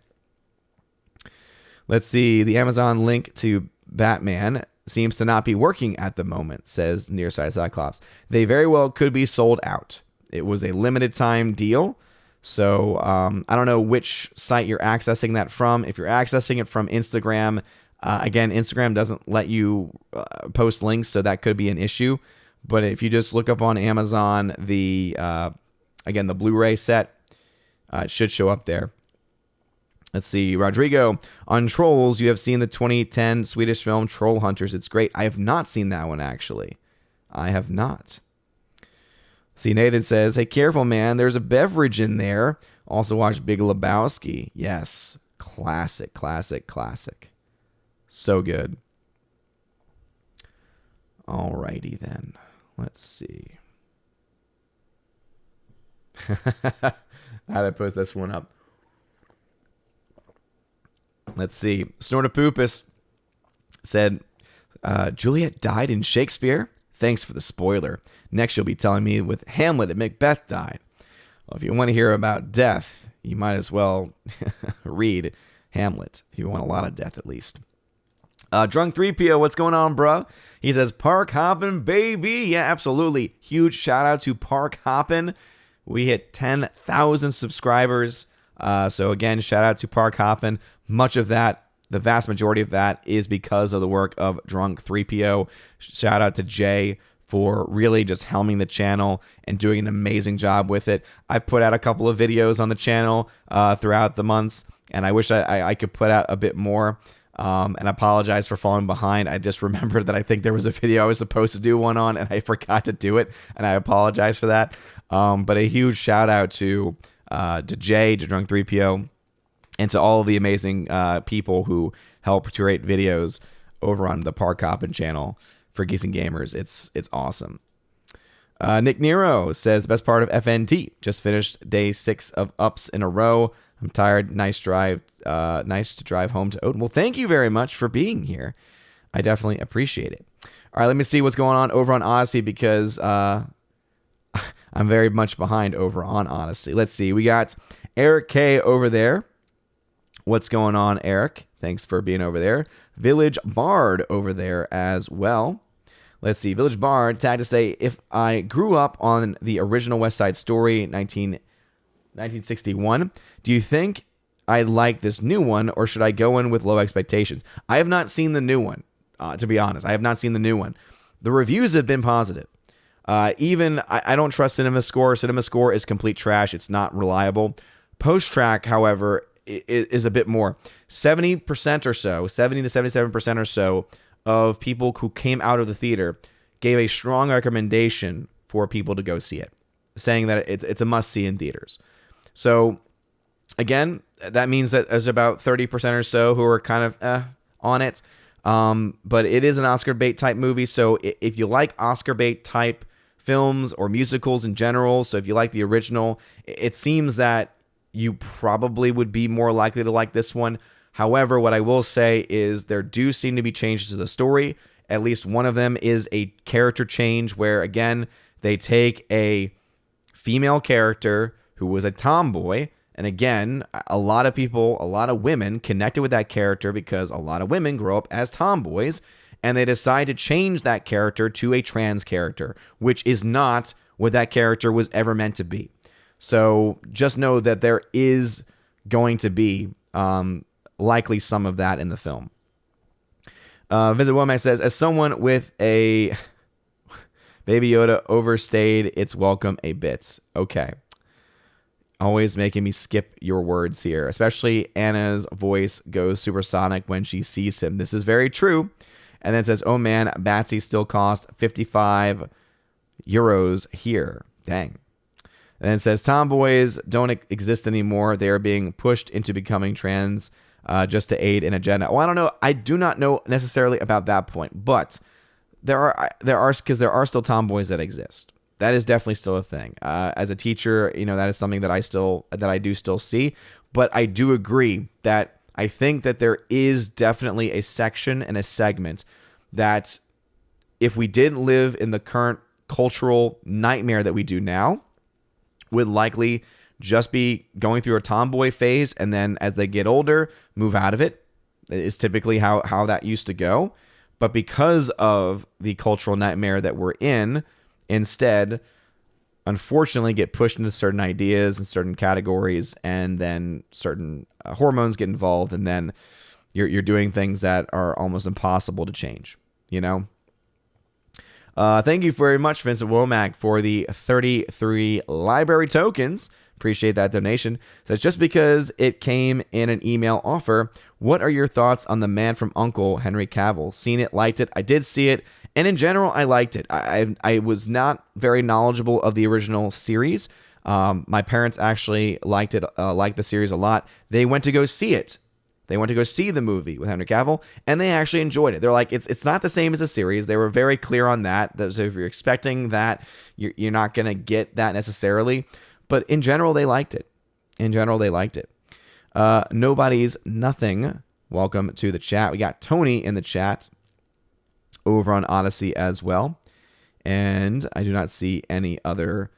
Let's see. The Amazon link to Batman seems to not be working at the moment, says Nearsight Cyclops. They very well could be sold out. It was a limited time deal. So I don't know which site you're accessing that from. If you're accessing it from Instagram, again, Instagram doesn't let you post links, so that could be an issue. But if you just look up on Amazon, the Blu-ray set, it should show up there. Let's see. Rodrigo, on Trolls, you have seen the 2010 Swedish film Troll Hunters. It's great. I have not seen that one, actually. I have not. See, Nathan says, hey, careful, man. There's a beverage in there. Also watch Big Lebowski. Yes. Classic, classic, classic. So good. Alrighty, then. Let's see. How did I put this one up? Let's see. Snortopoopus said, Juliet died in Shakespeare? Thanks for the spoiler. Next, you'll be telling me with Hamlet and Macbeth died. Well, if you want to hear about death, you might as well read Hamlet. If you want a lot of death, at least. Drunk 3PO, what's going on, bro? He says, Park Hoppin', baby. Yeah, absolutely. Huge shout out to Park Hoppin'. We hit 10,000 subscribers. So again, shout out to Park Hoppin'. Much of that, the vast majority of that, is because of the work of Drunk 3PO. Shout out to Jay for really just helming the channel and doing an amazing job with it. I've put out a couple of videos on the channel throughout the months, and I wish I could put out a bit more. And I apologize for falling behind. I just remembered that I think there was a video I was supposed to do one on, and I forgot to do it, and I apologize for that. But a huge shout out to Jay, to Drunk 3PO, and to all of the amazing people who help curate videos over on the Park Hoppin' channel for Geeks and Gamers. It's awesome. Nick Nero says, best part of FNT. Just finished day 6 of ups in a row. I'm tired. Nice drive. Nice to drive home to Odin. Well, thank you very much for being here. I definitely appreciate it. All right, let me see what's going on over on Odyssey, because I'm very much behind over on Odyssey. Let's see. We got Eric K over there. What's going on, Eric? Thanks for being over there. Village Bard over there as well. Let's see. Village Bard tagged to say, if I grew up on the original West Side Story 1961, do you think I like this new one, or should I go in with low expectations? I have not seen the new one, to be honest. I have not seen the new one. The reviews have been positive. I don't trust CinemaScore. CinemaScore is complete trash. It's not reliable. PostTrack, however, is a bit more. 70% or so, 70 to 77% or so of people who came out of the theater gave a strong recommendation for people to go see it, saying that it's a must-see in theaters. So, again, that means that there's about 30% or so who are kind of on it. But it is an Oscar bait type movie, so if you like Oscar bait type films or musicals in general, so if you like the original, it seems that you probably would be more likely to like this one. However, what I will say is there do seem to be changes to the story. At least one of them is a character change where, again, they take a female character who was a tomboy. And again, a lot of people, a lot of women connected with that character because a lot of women grow up as tomboys, and they decide to change that character to a trans character, which is not what that character was ever meant to be. So just know that there is going to be likely some of that in the film. Visit Womack says, as someone with a Baby Yoda overstayed its welcome a bit. Okay. Always making me skip your words here. Especially Anna's voice goes supersonic when she sees him. This is very true. And then it says, oh man, Batsy still cost 55 euros here. Dang. And then it says, tomboys don't exist anymore. They are being pushed into becoming trans just to aid an agenda. Well, I don't know. I do not know necessarily about that point. But there are still tomboys that exist. That is definitely still a thing. As a teacher, that is something that I do still see. But I do agree that I think that there is definitely a section and a segment that if we didn't live in the current cultural nightmare that we do now, would likely just be going through a tomboy phase, and then as they get older, move out of it. Is typically how that used to go. But because of the cultural nightmare that we're in, instead, unfortunately, get pushed into certain ideas and certain categories, and then certain hormones get involved, and then you're doing things that are almost impossible to change. Thank you very much, Vincent Womack, for the 33 library tokens. Appreciate that donation. Says, just because it came in an email offer, what are your thoughts on The Man from U.N.C.L.E., Henry Cavill? Seen it, liked it. I did see it. And in general, I liked it. I was not very knowledgeable of the original series. My parents actually liked the series a lot. They went to go see it. They went to go see the movie with Henry Cavill, and they actually enjoyed it. They're like, it's not the same as the series. They were very clear on that. So if you're expecting that, you're not going to get that necessarily. But in general, they liked it. Nobody's Nothing. Welcome to the chat. We got Tony in the chat over on Odyssey as well. And I do not see any other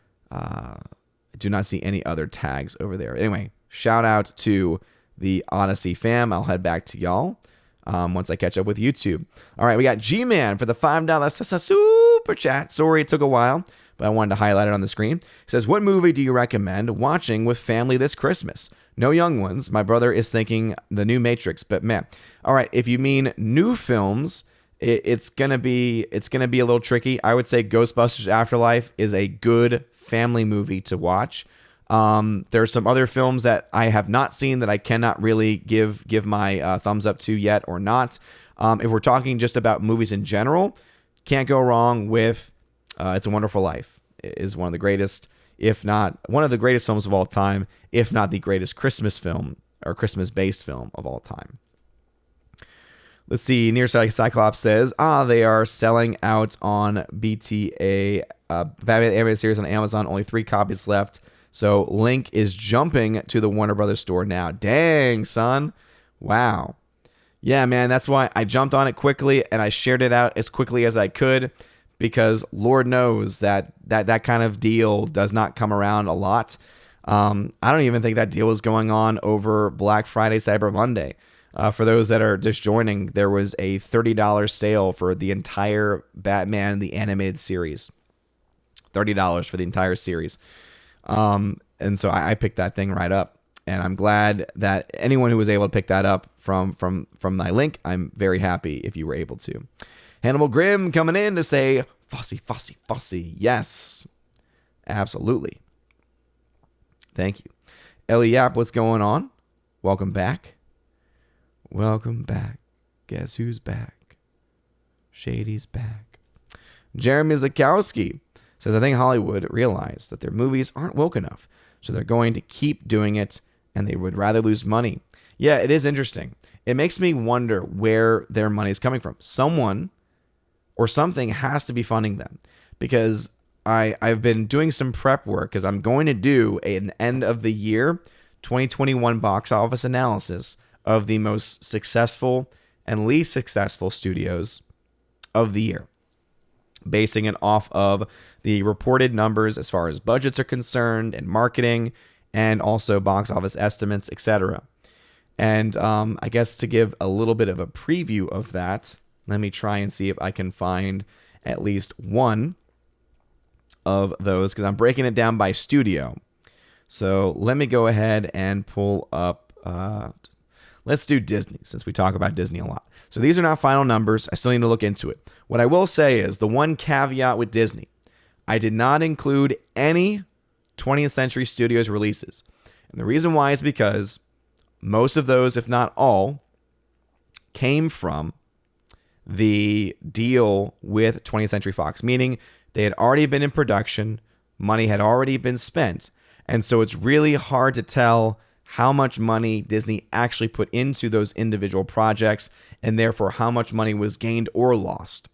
tags over there. Anyway, shout out to the Odyssey fam. I'll head back to y'all once I catch up with YouTube. All right, we got G-Man for the $5 super chat. Sorry it took a while, but I wanted to highlight it on the screen. It says, what movie do you recommend watching with family this Christmas? No young ones. My brother is thinking the new Matrix, but man. All right, if you mean new films, it's gonna be a little tricky. I would say Ghostbusters Afterlife is a good family movie to watch. There are some other films that I have not seen that I cannot really give my thumbs up to yet or not. If we're talking just about movies in general, can't go wrong with It's a Wonderful Life. It is one of the greatest, if not one of the greatest films of all time, if not the greatest Christmas film or Christmas-based film of all time. Let's see. Nearsighted Cyclops says, they are selling out on BTA, Batman Animated Series on Amazon. Only 3 copies left. So Link is jumping to the Warner Brothers store now. Dang, son. Wow. Yeah, man, that's why I jumped on it quickly and I shared it out as quickly as I could because Lord knows that kind of deal does not come around a lot. I don't even think that deal is going on over Black Friday, Cyber Monday. For those that are just joining, there was a $30 sale for the entire Batman the Animated Series. $30 for the entire series. And so I picked that thing right up. And I'm glad that anyone who was able to pick that up from my link, I'm very happy if you were able to. Hannibal Grimm coming in to say, Fossy. Yes, absolutely. Thank you. Ellie Yap, what's going on? Welcome back. Welcome back. Guess who's back? Shady's back. Jeremy Zakowski says, I think Hollywood realized that their movies aren't woke enough, so they're going to keep doing it, and they would rather lose money. Yeah, it is interesting. It makes me wonder where their money is coming from. Someone or something has to be funding them, because I've been doing some prep work because I'm going to do an end of the year 2021 box office analysis of the most successful and least successful studios of the year, basing it off of the reported numbers as far as budgets are concerned and marketing and also box office estimates, etc. And I guess to give a little bit of a preview of that, let me try and see if I can find at least one of those, because I'm breaking it down by studio. So let me go ahead and pull up, let's do Disney, since we talk about Disney a lot. So these are not final numbers. I still need to look into it. What I will say is the one caveat with Disney, I did not include any 20th Century Studios releases. And the reason why is because most of those, if not all, came from the deal with 20th Century Fox, meaning they had already been in production, money had already been spent, and so it's really hard to tell how much money Disney actually put into those individual projects, and therefore how much money was gained or lost.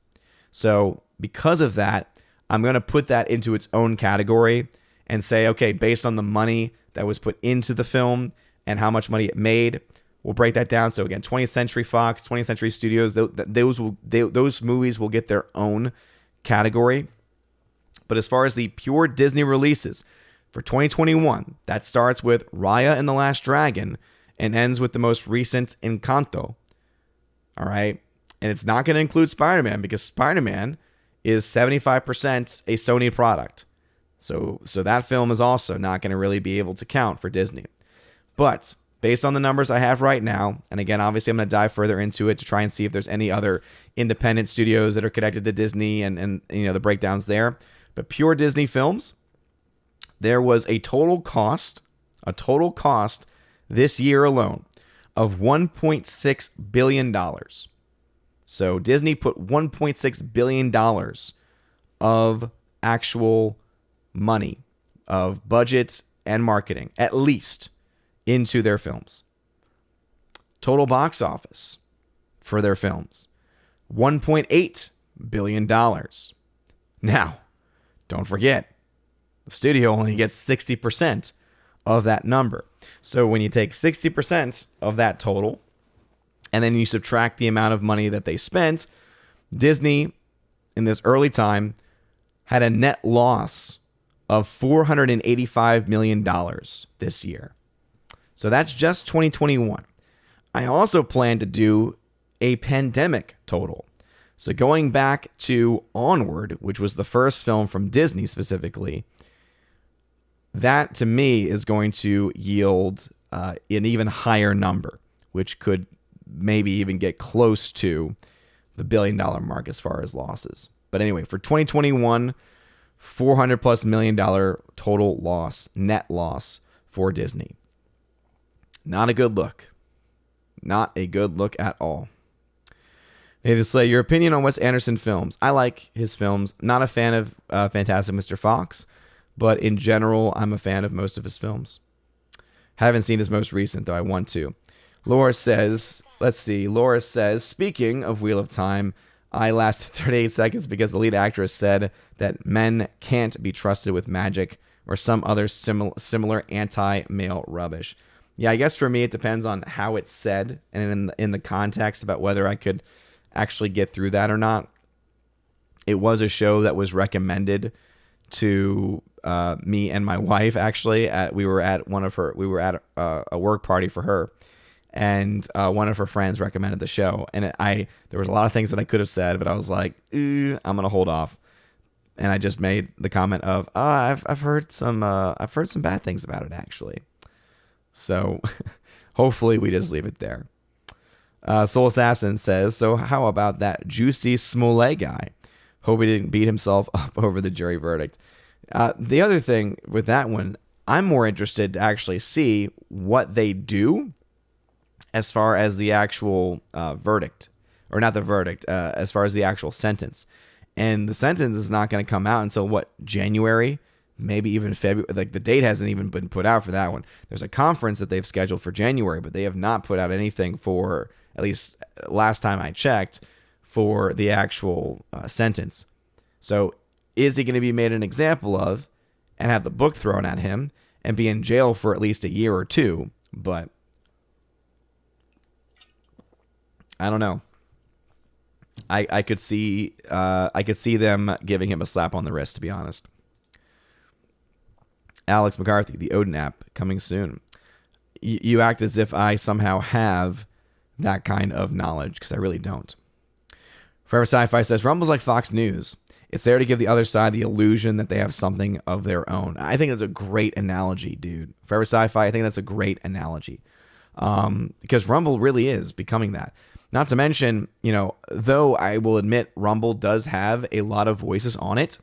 So because of that, I'm going to put that into its own category and say, okay, based on the money that was put into the film and how much money it made, we'll break that down. So again, 20th Century Fox, 20th Century Studios, those movies will get their own category. But as far as the pure Disney releases for 2021, that starts with Raya and the Last Dragon and ends with the most recent Encanto. All right. And it's not going to include Spider-Man, because Spider-Man is 75% a Sony product. So that film is also not going to really be able to count for Disney. But based on the numbers I have right now, and again, obviously I'm going to dive further into it to try and see if there's any other independent studios that are connected to Disney and you know the breakdowns there. But pure Disney films, there was a total cost this year alone of $1.6 billion. So Disney put $1.6 billion of actual money, of budgets and marketing, at least, into their films. Total box office for their films, $1.8 billion. Now, don't forget, the studio only gets 60% of that number. So when you take 60% of that total, and then you subtract the amount of money that they spent, Disney, in this early time, had a net loss of $485 million this year. So that's just 2021. I also plan to do a pandemic total. So going back to Onward, which was the first film from Disney specifically, that to me is going to yield an even higher number, which could maybe even get close to the $1 billion mark as far as losses. But anyway, for 2021, $400+ million total loss, net loss for Disney. Not a good look. Not a good look at all. Nathan Slay, your opinion on Wes Anderson films. I like his films. Not a fan of Fantastic Mr. Fox, but in general, I'm a fan of most of his films. Haven't seen his most recent, though I want to. Laura says, speaking of Wheel of Time, I lasted 38 seconds because the lead actress said that men can't be trusted with magic or some other similar anti-male rubbish. Yeah, I guess for me it depends on how it's said and in the context about whether I could actually get through that or not. It was a show that was recommended to me and my wife. Actually, we were at a work party for her, and one of her friends recommended the show. And there was a lot of things that I could have said, but I was like, I'm gonna hold off. And I just made the comment of, I've heard some bad things about it actually. So hopefully we just leave it there. Soul Assassin says, so how about that juicy Smollett guy? Hope he didn't beat himself up over the jury verdict. The other thing with that one, I'm more interested to actually see what they do as far as the actual verdict, or not the verdict, as far as the actual sentence. And the sentence is not going to come out until what, January, maybe even February. Like, the date hasn't even been put out for that one. There's a conference that they've scheduled for January, but they have not put out anything for, at least last time I checked, for the actual sentence. So is he going to be made an example of and have the book thrown at him and be in jail for at least a year or two? But I don't know. I could see them giving him a slap on the wrist, to be honest. Alex McCarthy, the Odin app coming soon. You act as if I somehow have that kind of knowledge, because I really don't. Forever Sci-Fi says, Rumble's like Fox News. It's there to give the other side the illusion that they have something of their own. I think that's a great analogy, dude. Forever Sci-Fi, I think that's a great analogy. Because Rumble really is becoming that. Not to mention, though I will admit Rumble does have a lot of voices on it,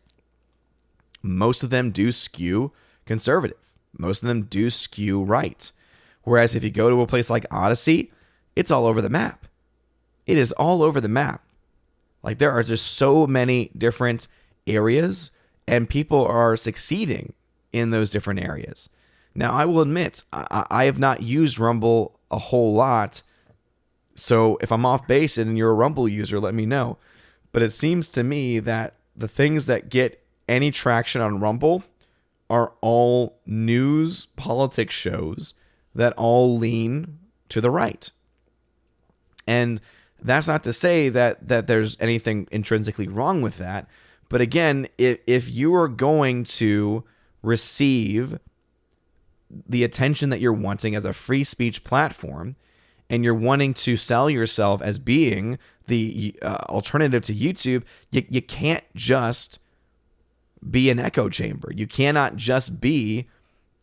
most of them do skew conservative. Most of them do skew right. Whereas if you go to a place like Odyssey, it's all over the map. It is all over the map. Like, there are just so many different areas, and people are succeeding in those different areas. Now, I will admit, I have not used Rumble a whole lot, so if I'm off base and you're a Rumble user, let me know. But it seems to me that the things that get any traction on Rumble are all news politics shows that all lean to the right. And that's not to say that there's anything intrinsically wrong with that. But again, if you are going to receive the attention that you're wanting as a free speech platform, and you're wanting to sell yourself as being the alternative to YouTube, you can't just be an echo chamber. You cannot just be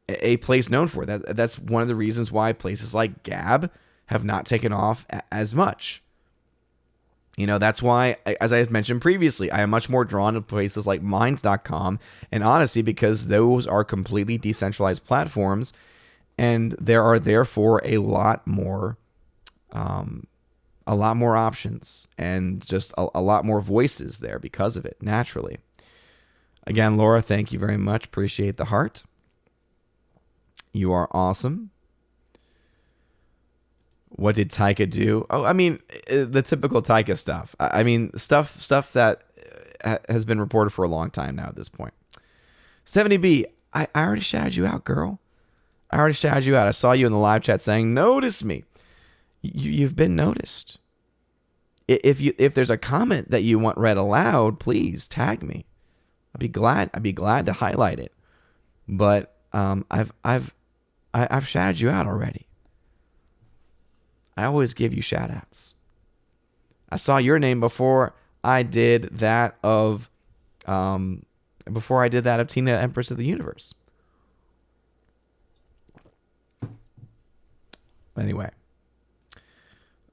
a place known for that. That's one of the reasons why places like Gab have not taken off as much. That's why, as I mentioned previously, I am much more drawn to places like Minds.com and Odyssey, because those are completely decentralized platforms, and there are therefore a lot more options and just a lot more voices there because of it, naturally. Again, Laura, thank you very much. Appreciate the heart. You are awesome. What did Taika do? Oh, I mean, the typical Taika stuff. I mean, stuff that has been reported for a long time now at this point. 70B, I already shouted you out, girl. I already shouted you out. I saw you in the live chat saying, notice me. You've been noticed. If there's a comment that you want read aloud, please tag me. I'd be glad to highlight it. But I've shouted you out already. I always give you shout outs. I saw your name before I did that of Tina, Empress of the Universe. Anyway,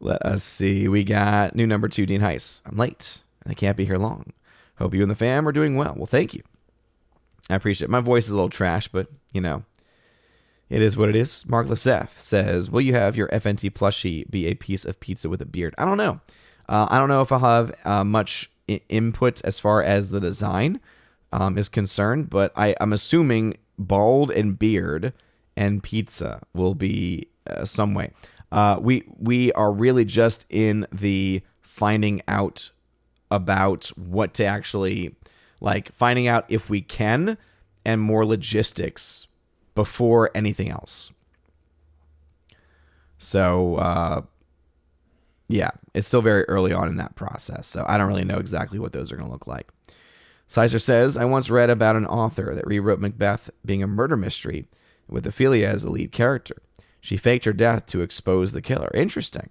let us see. We got new number 2, Dean Heiss. I'm late and I can't be here long. Hope you and the fam are doing well. Well, thank you. I appreciate it. My voice is a little trash, but it is what it is. Mark Lisseth says, will you have your FNT plushie be a piece of pizza with a beard? I don't know. I don't know if I'll have much input as far as the design is concerned, but I'm assuming bald and beard and pizza will be some way. We are really just in the finding out about what to actually, finding out if we can, and more logistics before anything else. So, yeah, it's still very early on in that process. So I don't really know exactly what those are going to look like. Sizer says, I once read about an author that rewrote Macbeth being a murder mystery with Ophelia as the lead character. She faked her death to expose the killer. Interesting.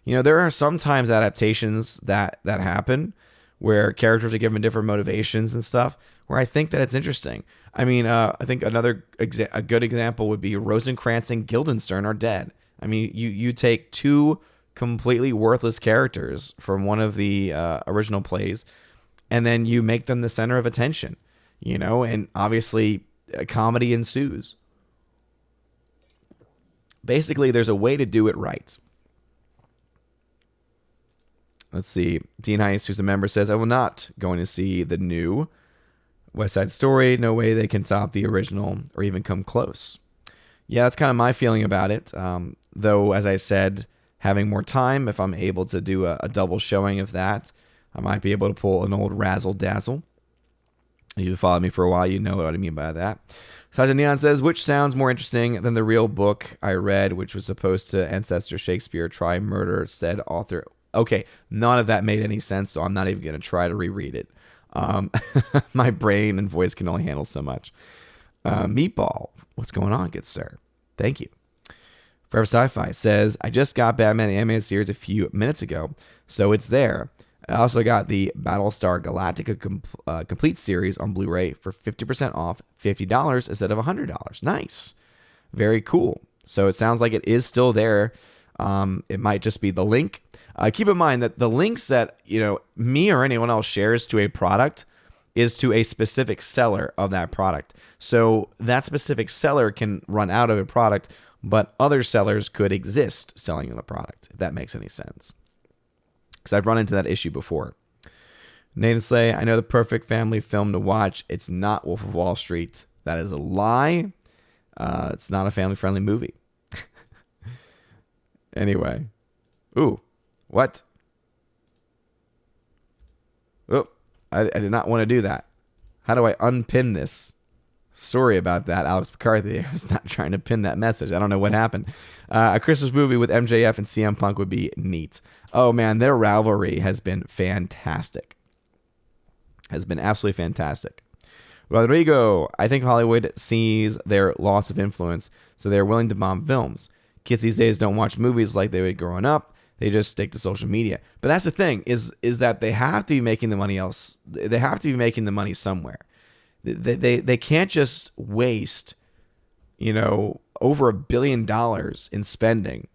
There are sometimes adaptations that happen where characters are given different motivations and stuff, where I think that it's interesting. I mean, I think a good example would be Rosencrantz and Guildenstern are dead. I mean, you take two completely worthless characters from one of the original plays, and then you make them the center of attention, and obviously comedy ensues. Basically, there's a way to do it right. Let's see. Dean Heist, who's a member, says, I will not going to see the new West Side Story. No way they can top the original or even come close. Yeah, that's kind of my feeling about it. Though, as I said, having more time, if I'm able to do a double showing of that, I might be able to pull an old razzle dazzle. If you followed me for a while, you know what I mean by that. Saja Neon says, which sounds more interesting than the real book I read, which was supposed to ancestor Shakespeare try murder, said author. Okay, none of that made any sense, so I'm not even going to try to reread it. My brain and voice can only handle so much. Meatball, what's going on, good sir? Thank you. Forever Sci-Fi says, I just got Batman the Animated Series a few minutes ago, so it's there. I also got the Battlestar Galactica complete series on Blu-ray for 50% off, $50 instead of $100. Nice. Very cool. So it sounds like it is still there. It might just be the link. Keep in mind that the links that me or anyone else shares to a product is to a specific seller of that product. So that specific seller can run out of a product, but other sellers could exist selling the product, if that makes any sense. Because I've run into that issue before. Nathan Slay, I know the perfect family film to watch. It's not Wolf of Wall Street. That is a lie. It's not a family-friendly movie. Anyway. Ooh. What? Oh, I did not want to do that. How do I unpin this? Sorry about that, Alex McCarthy. I was not trying to pin that message. I don't know what happened. A Christmas movie with MJF and CM Punk would be neat. Oh, man, their rivalry has been fantastic. Has been absolutely fantastic. Rodrigo, I think Hollywood sees their loss of influence, so they're willing to bomb films. Kids these days don't watch movies like they would growing up. They just stick to social media. But that's the thing, is that they have to be making the money else. They have to be making the money somewhere. They can't just waste, over $1 billion in spending,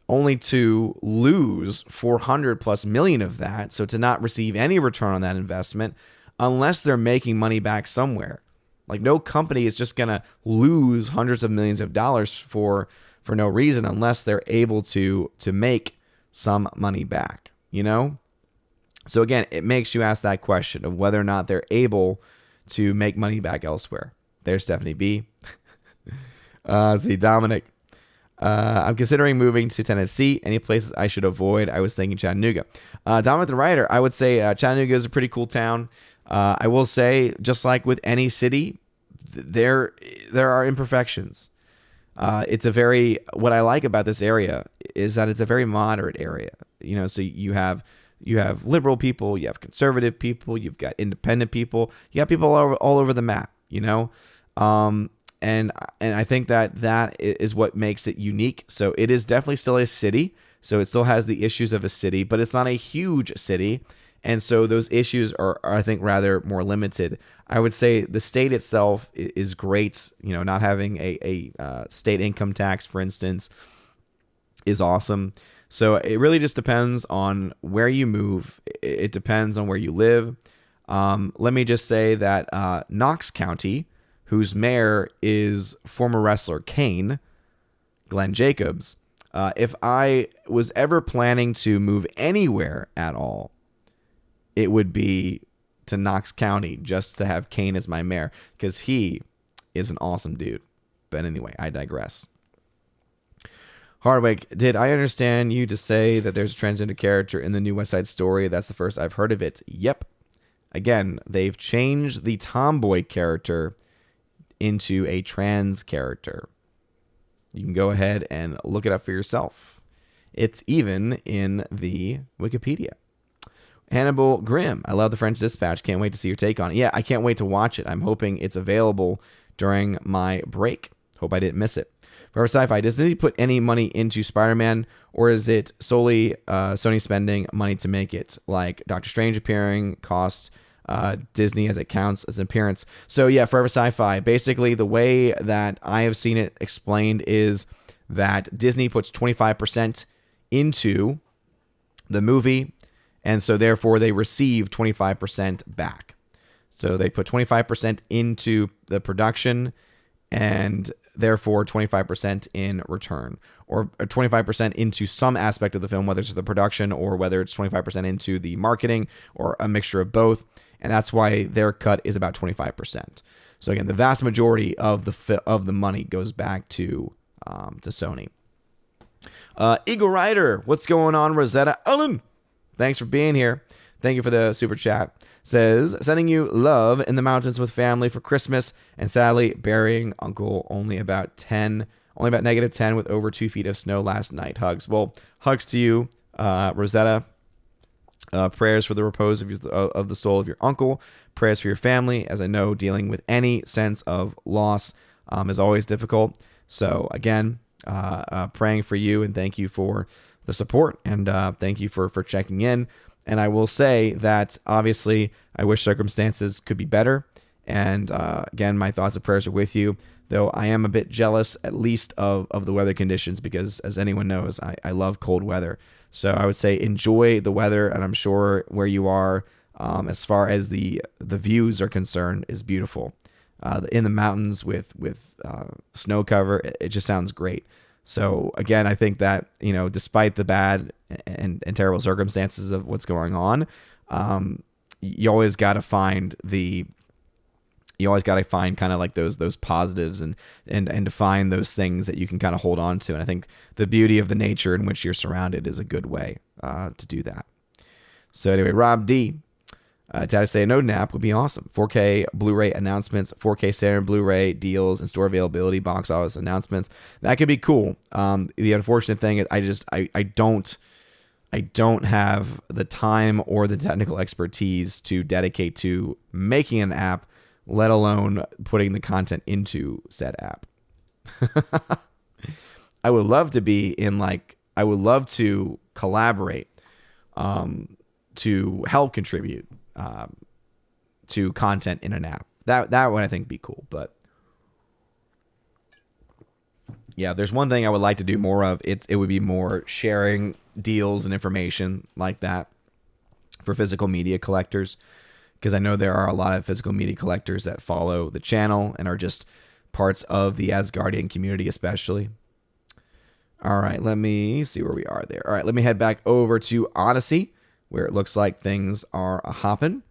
only to lose 400 plus million of that. So to not receive any return on that investment, unless they're making money back somewhere. Like, no company is just gonna lose hundreds of millions of dollars for no reason, unless they're able to make some money back. So again, it makes you ask that question of whether or not they're able to make money back elsewhere. There's Stephanie B. Let's see, Dominic. I'm considering moving to Tennessee. Any places I should avoid? I was thinking Chattanooga. Dominic the writer, I would say Chattanooga is a pretty cool town. I will say, just like with any city, there are imperfections. What I like about this area is that it's a very moderate area. So you have liberal people, you have conservative people, you've got independent people, you got people all over the map, and I think that is what makes it unique. So it is definitely still a city. So it still has the issues of a city, but it's not a huge city. And so those issues are I think, rather more limited. I would say the state itself is great. Not having a state income tax, for instance, is awesome. So it really just depends on where you move. It depends on where you live. Let me just say that Knox County, whose mayor is former wrestler Kane, Glenn Jacobs, if I was ever planning to move anywhere at all, it would be to Knox County just to have Kane as my mayor, because he is an awesome dude. But anyway, I digress. Hardwick, did I understand you to say that there's a transgender character in the new West Side Story? That's the first I've heard of it. Yep. Again, they've changed the tomboy character into a trans character. You can go ahead and look it up for yourself. It's even in the Wikipedia. Hannibal Grimm, I love The French Dispatch. Can't wait to see your take on it. Yeah, I can't wait to watch it. I'm hoping it's available during my break. Hope I didn't miss it. Forever Sci-Fi, does Disney put any money into Spider-Man, or is it solely Sony spending money to make it? Like Doctor Strange appearing cost Disney as it counts as an appearance. So yeah, Forever Sci-Fi, basically the way that I have seen it explained is that Disney puts 25% into the movie, and so therefore they receive 25% back. So they put 25% into the production and therefore 25% in return, or 25% into some aspect of the film, whether it's the production or whether it's 25% into the marketing or a mixture of both. And that's why their cut is about 25%. So again, the vast majority of the money goes back to Sony. Eagle Rider, what's going on, Rosetta Allen? Thanks for being here. Thank you for the super chat. Says, sending you love in the mountains with family for Christmas, and sadly burying uncle only about -10 with over 2 feet of snow last night. Hugs. Well, hugs to you, Rosetta. Prayers for the repose of the soul of your uncle. Prayers for your family, as I know dealing with any sense of loss is always difficult. So again, praying for you, and thank you for the support, and thank you for checking in. And I will say that obviously I wish circumstances could be better. And again, my thoughts and prayers are with you, though I am a bit jealous, at least of the weather conditions, because as anyone knows, I love cold weather. So I would say enjoy the weather, and I'm sure where you are, as far as the views are concerned, is beautiful. In the mountains with snow cover, it just sounds great. So again, I think that, despite the bad and terrible circumstances of what's going on, you always got to find kind of like those positives and to find those things that you can kind of hold on to. And I think the beauty of the nature in which you're surrounded is a good way to do that. So anyway, Rob D. To say no nap would be awesome. 4K Blu-ray announcements, 4K standard Blu-ray deals, and store availability, box office announcements. That could be cool. The unfortunate thing is I don't have the time or the technical expertise to dedicate to making an app, let alone putting the content into said app. I would love to collaborate to help contribute to content in an app. That would, I think, be cool. But yeah, there's one thing I would like to do more of. It would be more sharing deals and information like that for physical media collectors, because I know there are a lot of physical media collectors that follow the channel and are just parts of the Asgardian community, especially. All right, let me see where we are there. All right, let me head back over to Odyssey, where it looks like things are hopping.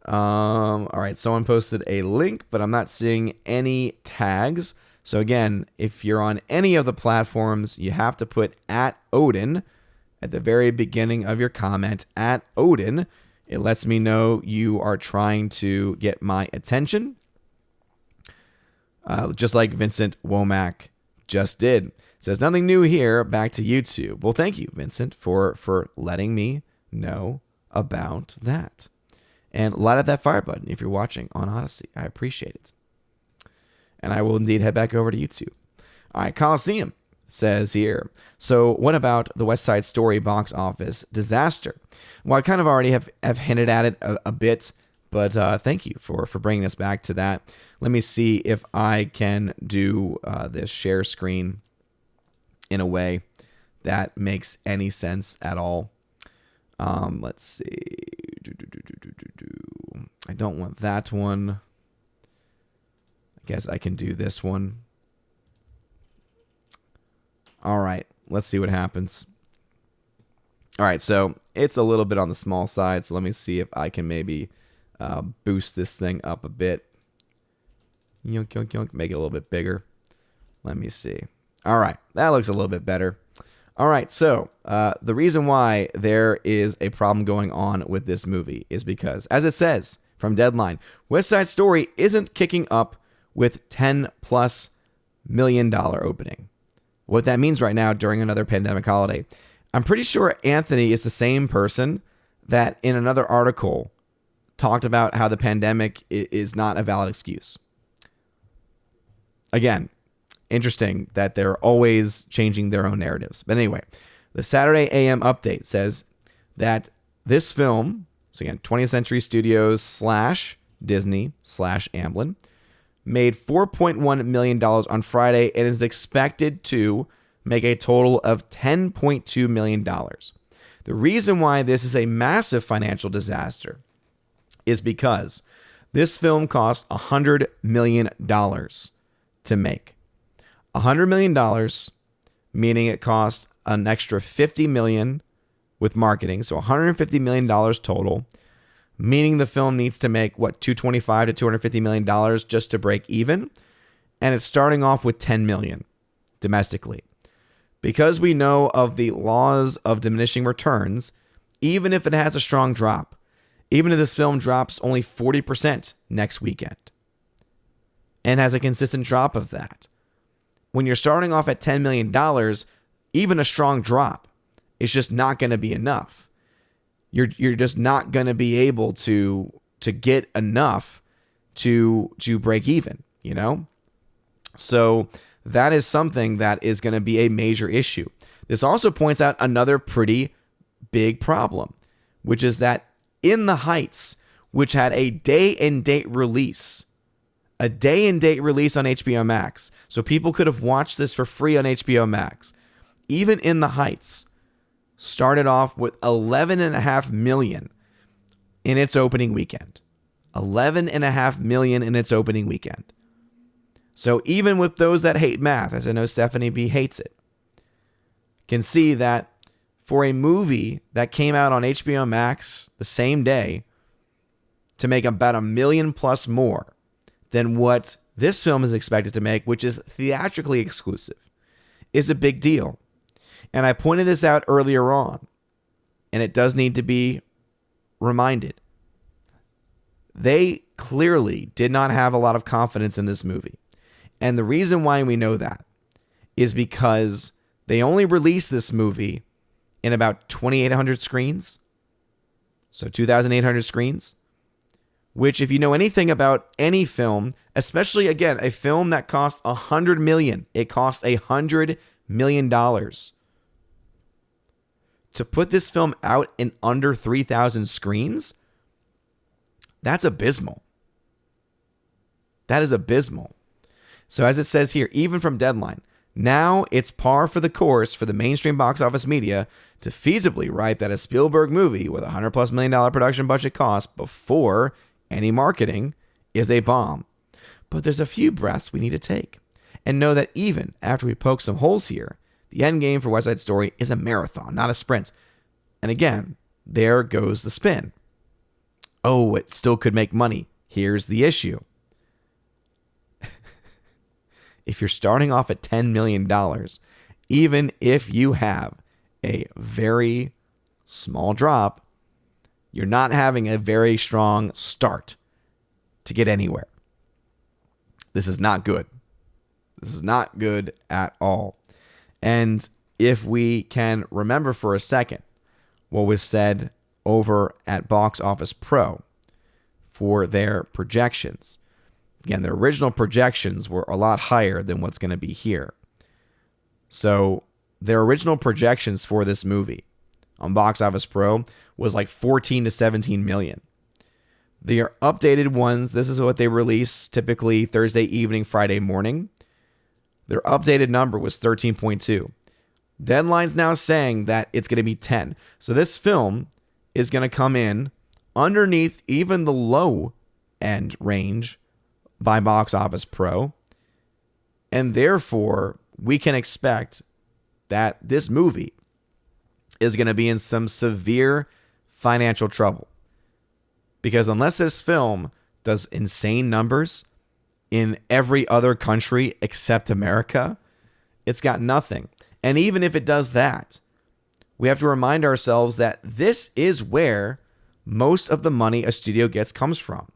All right, someone posted a link, but I'm not seeing any tags. So again, if you're on any of the platforms, you have to put @Odin at the very beginning of your comment, @Odin. It lets me know you are trying to get my attention, just like Vincent Womack just did. Says, nothing new here, back to YouTube. Well, thank you, Vincent, for letting me know about that. And light up that fire button if you're watching on Odyssey. I appreciate it. And I will indeed head back over to YouTube. All right, Coliseum says here, so what about the West Side Story box office disaster? Well, I kind of already have hinted at it a bit, but thank you for bringing us back to that. Let me see if I can do this share screen in a way that makes any sense at all. Let's see. I don't want that one. I guess I can do this one. All right, let's see what happens. All right, so it's a little bit on the small side, so let me see if I can maybe boost this thing up a bit. Yoink, yoink, yoink. Make it a little bit bigger. Let me see. All right, that looks a little bit better. All right, so the reason why there is a problem going on with this movie is because, as it says from Deadline, West Side Story isn't kicking up with $10+ million opening. What that means right now during another pandemic holiday. I'm pretty sure Anthony is the same person that in another article talked about how the pandemic is not a valid excuse. Again, interesting that they're always changing their own narratives. But anyway, the Saturday AM update says that this film, so again, 20th Century Studios / Disney / Amblin, made $4.1 million on Friday and is expected to make a total of $10.2 million. The reason why this is a massive financial disaster is because this film cost $100 million to make. $100 million, meaning it cost an extra $50 million with marketing, so $150 million total, meaning the film needs to make, $225 to $250 million just to break even, and it's starting off with $10 million domestically. Because we know of the laws of diminishing returns, even if it has a strong drop, even if this film drops only 40% next weekend and has a consistent drop of that, when you're starting off at $10 million, even a strong drop is just not going to be enough. You're just not going to be able to get enough to break even, you know? So that is something that is going to be a major issue. This also points out another pretty big problem, which is that In the Heights, which had a day-and-date release on HBO Max, so people could have watched this for free on HBO Max. Even In the Heights started off with $11.5 million in its opening weekend. $11.5 million in its opening weekend. So even with those that hate math, as I know Stephanie B hates it, can see that for a movie that came out on HBO Max the same day to make about $1 million plus more than what this film is expected to make, which is theatrically exclusive, is a big deal. And I pointed this out earlier on, and it does need to be reminded. They clearly did not have a lot of confidence in this movie. And the reason why we know that is because they only released this movie in about 2,800 screens. So 2,800 screens. Which, if you know anything about any film, especially, again, a film that cost $100 million, it cost $100 million. To put this film out in under 3,000 screens, that's abysmal. That is abysmal. So as it says here, even from Deadline, now it's par for the course for the mainstream box office media to feasibly write that a Spielberg movie with $100+ million production budget cost before any marketing is a bomb. But there's a few breaths we need to take and know that even after we poke some holes here, the end game for West Side Story is a marathon, not a sprint. And again, there goes the spin. Oh, it still could make money. Here's the issue. If you're starting off at $10 million, even if you have a very small drop, you're not having a very strong start to get anywhere. This is not good. This is not good at all. And if we can remember for a second what was said over at Box Office Pro for their projections. Again, their original projections were a lot higher than what's going to be here. So their original projections for this movie on Box Office Pro was like 14 to 17 million. Their updated ones, this is what they release typically Thursday evening, Friday morning. Their updated number was 13.2. Deadline's now saying that it's going to be 10. So this film is going to come in underneath even the low end range by Box Office Pro. And therefore, we can expect that this movie is going to be in some severe financial trouble. Because unless this film does insane numbers in every other country except America, it's got nothing. And even if it does that, we have to remind ourselves that this is where most of the money a studio gets comes from.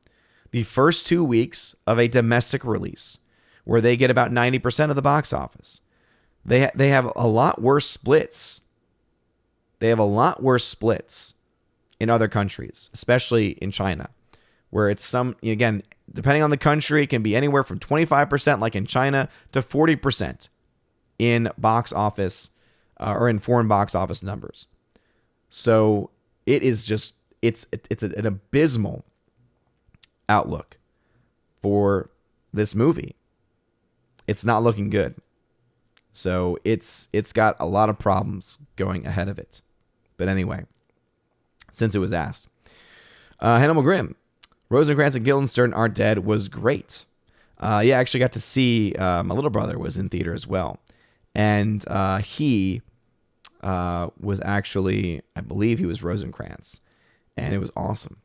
The first 2 weeks of a domestic release, where they get about 90% of the box office. They have a lot worse splits. They have a lot worse splits in other countries, especially in China, where it's again, depending on the country, it can be anywhere from 25%, like in China, to 40% in box office or in foreign box office numbers. So it is just, it's an abysmal outlook for this movie. It's not looking good. So it's got a lot of problems going ahead of it. But anyway, since it was asked. Hannibal Grimm, Rosencrantz and Guildenstern Are Dead was great. I actually got to see, my little brother was in theater as well. And he was actually, I believe he was Rosencrantz. And it was awesome.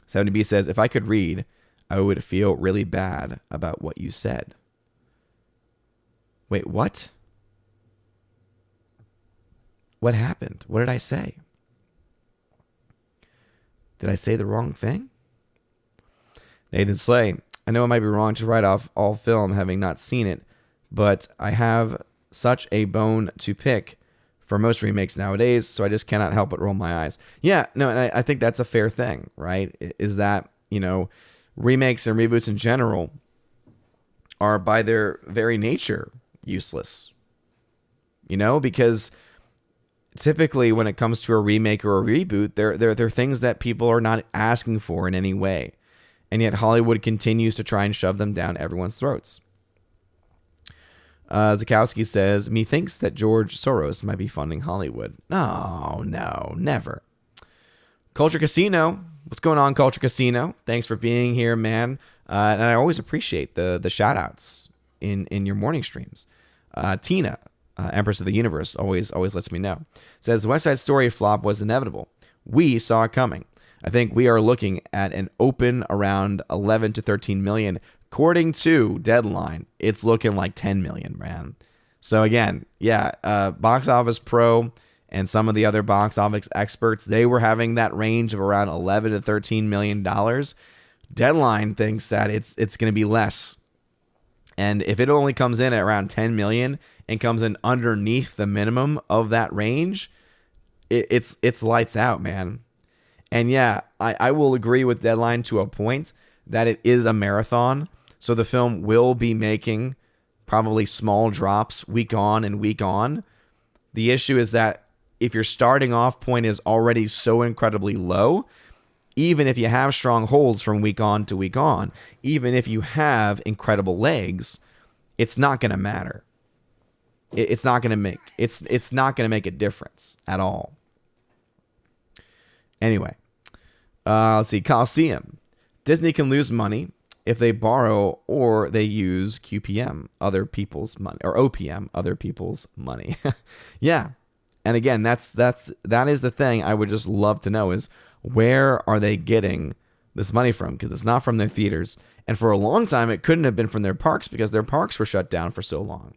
70B says, if I could read, I would feel really bad about what you said. Wait, what? What happened? What did I say? Did I say the wrong thing? Nathan Slay, I know I might be wrong to write off all film having not seen it, but I have such a bone to pick for most remakes nowadays, so I just cannot help but roll my eyes. Yeah, no, and I think that's a fair thing, right? Is that, remakes and reboots in general are by their very nature useless. Because typically when it comes to a remake or a reboot, they're things that people are not asking for in any way. And yet Hollywood continues to try and shove them down everyone's throats. Zukowski says, methinks that George Soros might be funding Hollywood. No, never. Culture Casino. What's going on, Culture Casino? Thanks for being here, man. And I always appreciate the shout outs in your morning streams. Tina, Empress of the Universe, always lets me know. Says, West Side Story flop was inevitable. We saw it coming. I think we are looking at an open around 11 to 13 million. According to Deadline, it's looking like 10 million, man. So again, Box Office Pro and some of the other box office experts, they were having that range of around 11 to 13 million dollars. Deadline thinks that it's going to be less. And if it only comes in at around 10 million and comes in underneath the minimum of that range, it's lights out, man. And I will agree with Deadline to a point that it is a marathon. So the film will be making probably small drops week on and week on. The issue is that if your starting off point is already so incredibly low, even if you have strong holds from week on to week on, even if you have incredible legs, it's not going to matter. It's not going to make a difference at all. Anyway, let's see. Coliseum. Disney can lose money if they borrow or they use QPM, other people's money, or OPM, other people's money. Yeah. And again, that is the thing I would just love to know is, where are they getting this money from? Because it's not from their theaters. And for a long time, it couldn't have been from their parks because their parks were shut down for so long.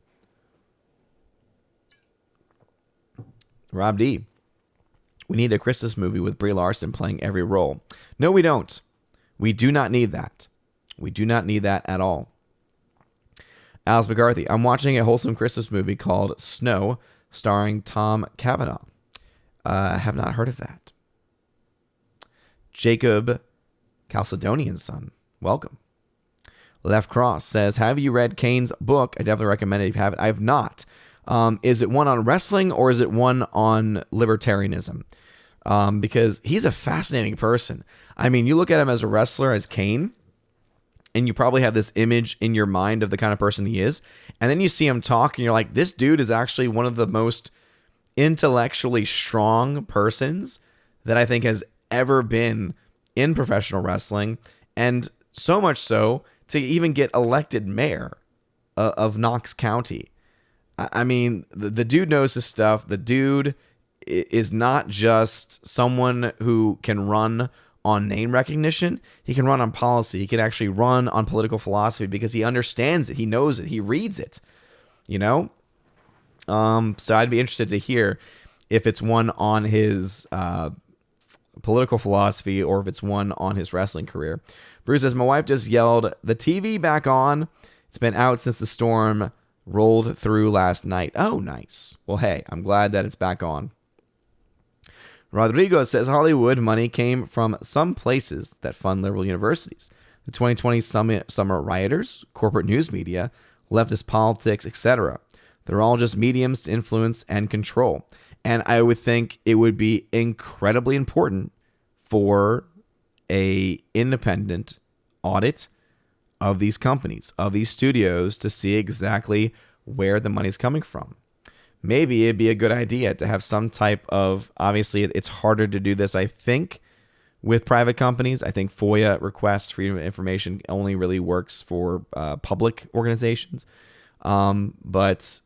Rob D. We need a Christmas movie with Brie Larson playing every role. No, we don't. We do not need that. We do not need that at all. Alice McCarthy. I'm watching a wholesome Christmas movie called Snow, starring Tom Cavanaugh. I have not heard of that. Jacob Chalcedonian son. Welcome. Left Cross says, have you read Kane's book? I definitely recommend it if you haven't. I have not. Is it one on wrestling or is it one on libertarianism? Because he's a fascinating person. I mean, you look at him as a wrestler, as Kane, and you probably have this image in your mind of the kind of person he is. And then you see him talk and you're like, this dude is actually one of the most intellectually strong persons that I think has ever been in professional wrestling, and so much so to even get elected mayor of Knox County. I mean, the dude knows his stuff. The dude is not just someone who can run on name recognition. He can run on policy. He can actually run on political philosophy because he understands it. He knows it. He reads it, So I'd be interested to hear if it's one on his political philosophy or if it's one on his wrestling career. Bruce says, my wife just yelled, the TV back on. It's been out since the storm rolled through last night. Oh, nice. Well, hey, I'm glad that it's back on. Rodrigo says Hollywood money came from some places that fund liberal universities. The 2020 summer rioters, corporate news media, leftist politics, etc. They're all just mediums to influence and control. And I would think it would be incredibly important for a independent audit of these companies, of these studios, to see exactly where the money's coming from. Maybe it'd be a good idea to have some type of, obviously it's harder to do this, I think, with private companies. I think FOIA requests, freedom of information, only really works for public organizations. But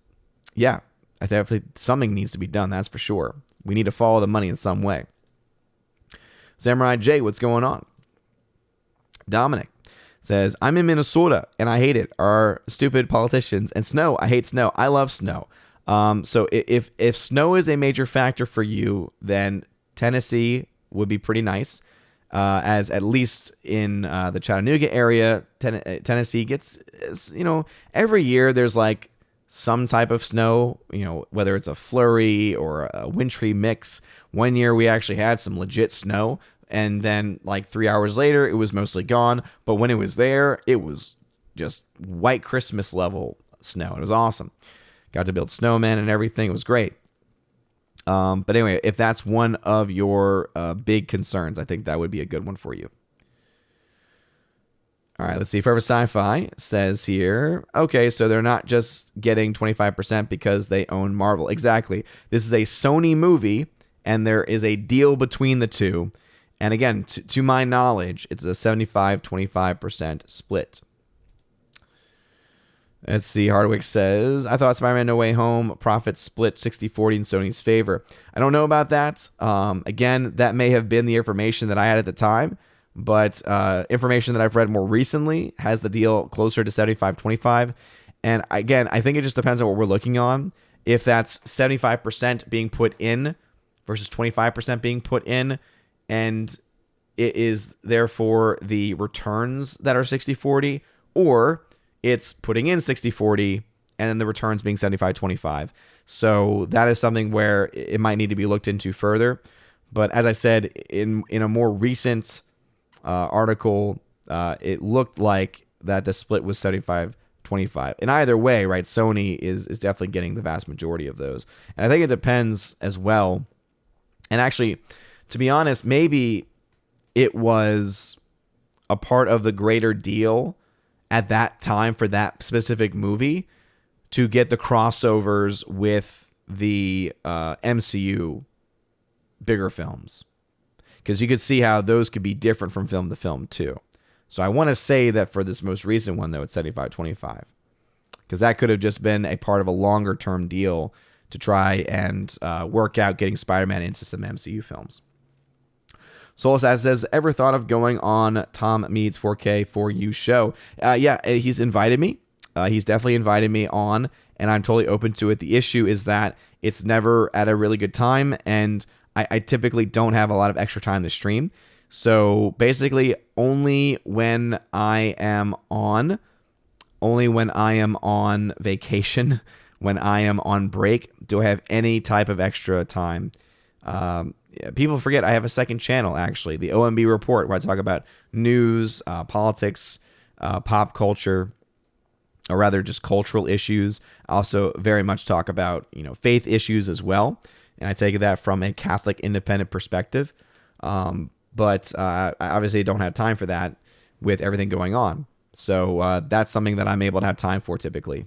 yeah, I think something needs to be done, that's for sure. We need to follow the money in some way. Samurai J, what's going on? Dominic says, I'm in Minnesota and I hate it. Our stupid politicians and snow. I hate snow. I love snow. So if snow is a major factor for you, then Tennessee would be pretty nice. As at least in the Chattanooga area, Tennessee gets, every year there's like some type of snow, whether it's a flurry or a wintry mix. One year we actually had some legit snow, and then like 3 hours later, it was mostly gone. But when it was there, it was just white Christmas level snow. It was awesome. Got to build snowmen and everything. It was great. But anyway, if that's one of your big concerns, I think that would be a good one for you. All right, let's see. Forever Sci-Fi says here, okay, so they're not just getting 25% because they own Marvel. Exactly. This is a Sony movie, and there is a deal between the two. And again, to my knowledge, it's a 75-25% split. Let's see. Hardwick says, I thought Spider-Man No Way Home profits split 60-40 in Sony's favor. I don't know about that. Again, that may have been the information that I had at the time, but information that I've read more recently has the deal closer to 75-25. And again, I think it just depends on what we're looking on. If that's 75% being put in versus 25% being put in, and it is therefore the returns that are 60-40, or it's putting in 60-40 and then the returns being 75-25. So that is something where it might need to be looked into further. But as I said, in a more recent article, it looked like that the split was 75-25. In either way, right, Sony is definitely getting the vast majority of those. And I think it depends as well. And actually, to be honest, maybe it was a part of the greater deal at that time for that specific movie to get the crossovers with the MCU bigger films. Because you could see how those could be different from film to film too. So I want to say that for this most recent one, though, it's 75-25. Because that could have just been a part of a longer term deal to try and work out getting Spider-Man into some MCU films. Solas says, ever thought of going on Tom Mead's 4K for You show? Yeah, he's invited me. He's definitely invited me on, and I'm totally open to it. The issue is that it's never at a really good time, and I typically don't have a lot of extra time to stream. So basically, only when I am on vacation, when I am on break, do I have any type of extra time. People forget I have a second channel, actually, the OMB Report, where I talk about news, politics, pop culture, or rather just cultural issues. I also very much talk about, faith issues as well. And I take that from a Catholic independent perspective. But I obviously don't have time for that with everything going on. So that's something that I'm able to have time for typically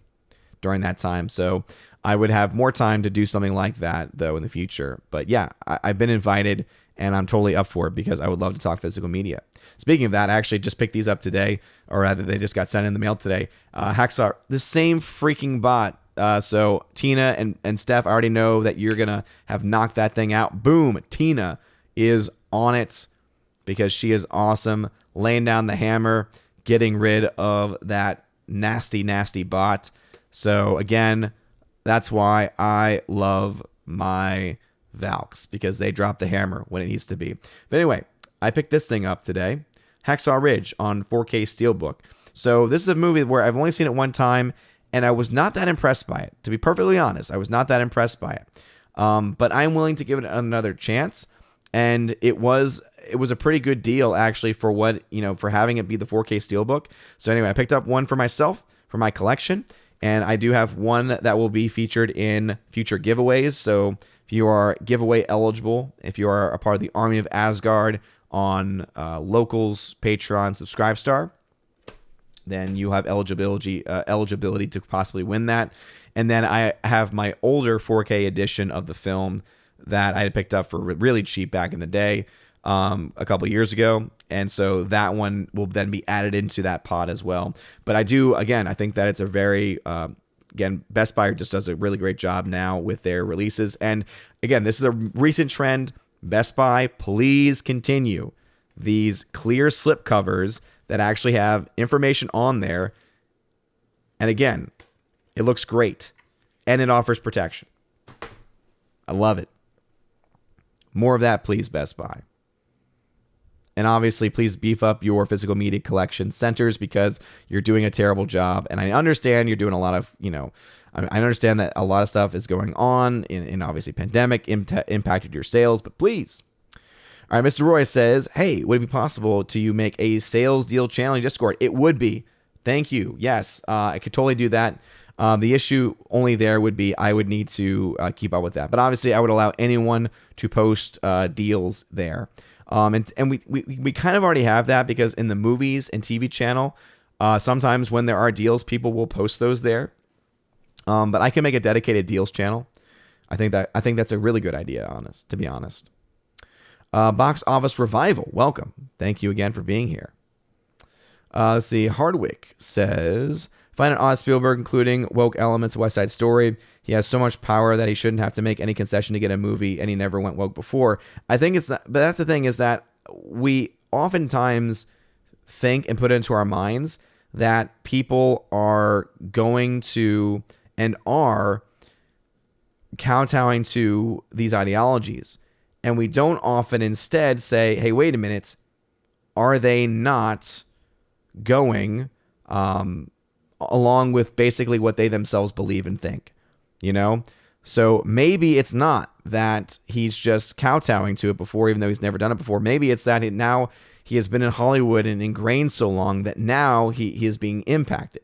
during that time. So I would have more time to do something like that, though, in the future. But yeah, I've been invited, and I'm totally up for it because I would love to talk physical media. Speaking of that, I actually just picked these up today, or rather they just got sent in the mail today. Hacksaw, the same freaking bot. So Tina and Steph, I already know that you're going to have knocked that thing out. Boom, Tina is on it because she is awesome, laying down the hammer, getting rid of that nasty, nasty bot. So again, that's why I love my Valks, because they drop the hammer when it needs to be. But anyway, I picked this thing up today, Hacksaw Ridge on 4K Steelbook. So this is a movie where I've only seen it one time, and I was not that impressed by it. To be perfectly honest, I was not that impressed by it. But I'm willing to give it another chance. and it was a pretty good deal actually for what, for having it be the 4K Steelbook. So anyway, I picked up one for myself for my collection, and I do have one that will be featured in future giveaways. So if you are giveaway eligible, if you are a part of the Army of Asgard on Locals, Patreon, Subscribestar, then you have eligibility to possibly win that. And then I have my older 4K edition of the film that I had picked up for really cheap back in the day, a couple of years ago. And so that one will then be added into that pod as well. But I think that it's a very, again, Best Buy just does a really great job now with their releases. And again, this is a recent trend. Best Buy, please continue these clear slip covers that actually have information on there. And again, it looks great and it offers protection. I love it. More of that, please, Best Buy. And obviously, please beef up your physical media collection centers because you're doing a terrible job. And I understand you're doing a lot of, I understand that a lot of stuff is going on in obviously pandemic impacted your sales, but please. All right, Mr. Roy says, hey, would it be possible to you make a sales deal channel in Discord? It would be. Thank you. Yes, I could totally do that. The issue only there would be I would need to keep up with that. But obviously, I would allow anyone to post deals there. And we kind of already have that because in the movies and TV channel, sometimes when there are deals, people will post those there. But I can make a dedicated deals channel. I think that's a really good idea, to be honest. Box Office Revival, welcome. Thank you again for being here. Let's see. Hardwick says, find it odd Spielberg including woke elements of West Side Story. He has so much power that he shouldn't have to make any concession to get a movie, and he never went woke before. I think it's not, but that's the thing is that we oftentimes think and put into our minds that people are going to and are kowtowing to these ideologies. And we don't often instead say, hey, wait a minute, are they not going along with basically what they themselves believe and think? So maybe it's not that he's just kowtowing to it before, even though he's never done it before. Maybe it's that now he has been in Hollywood and ingrained so long that now he is being impacted.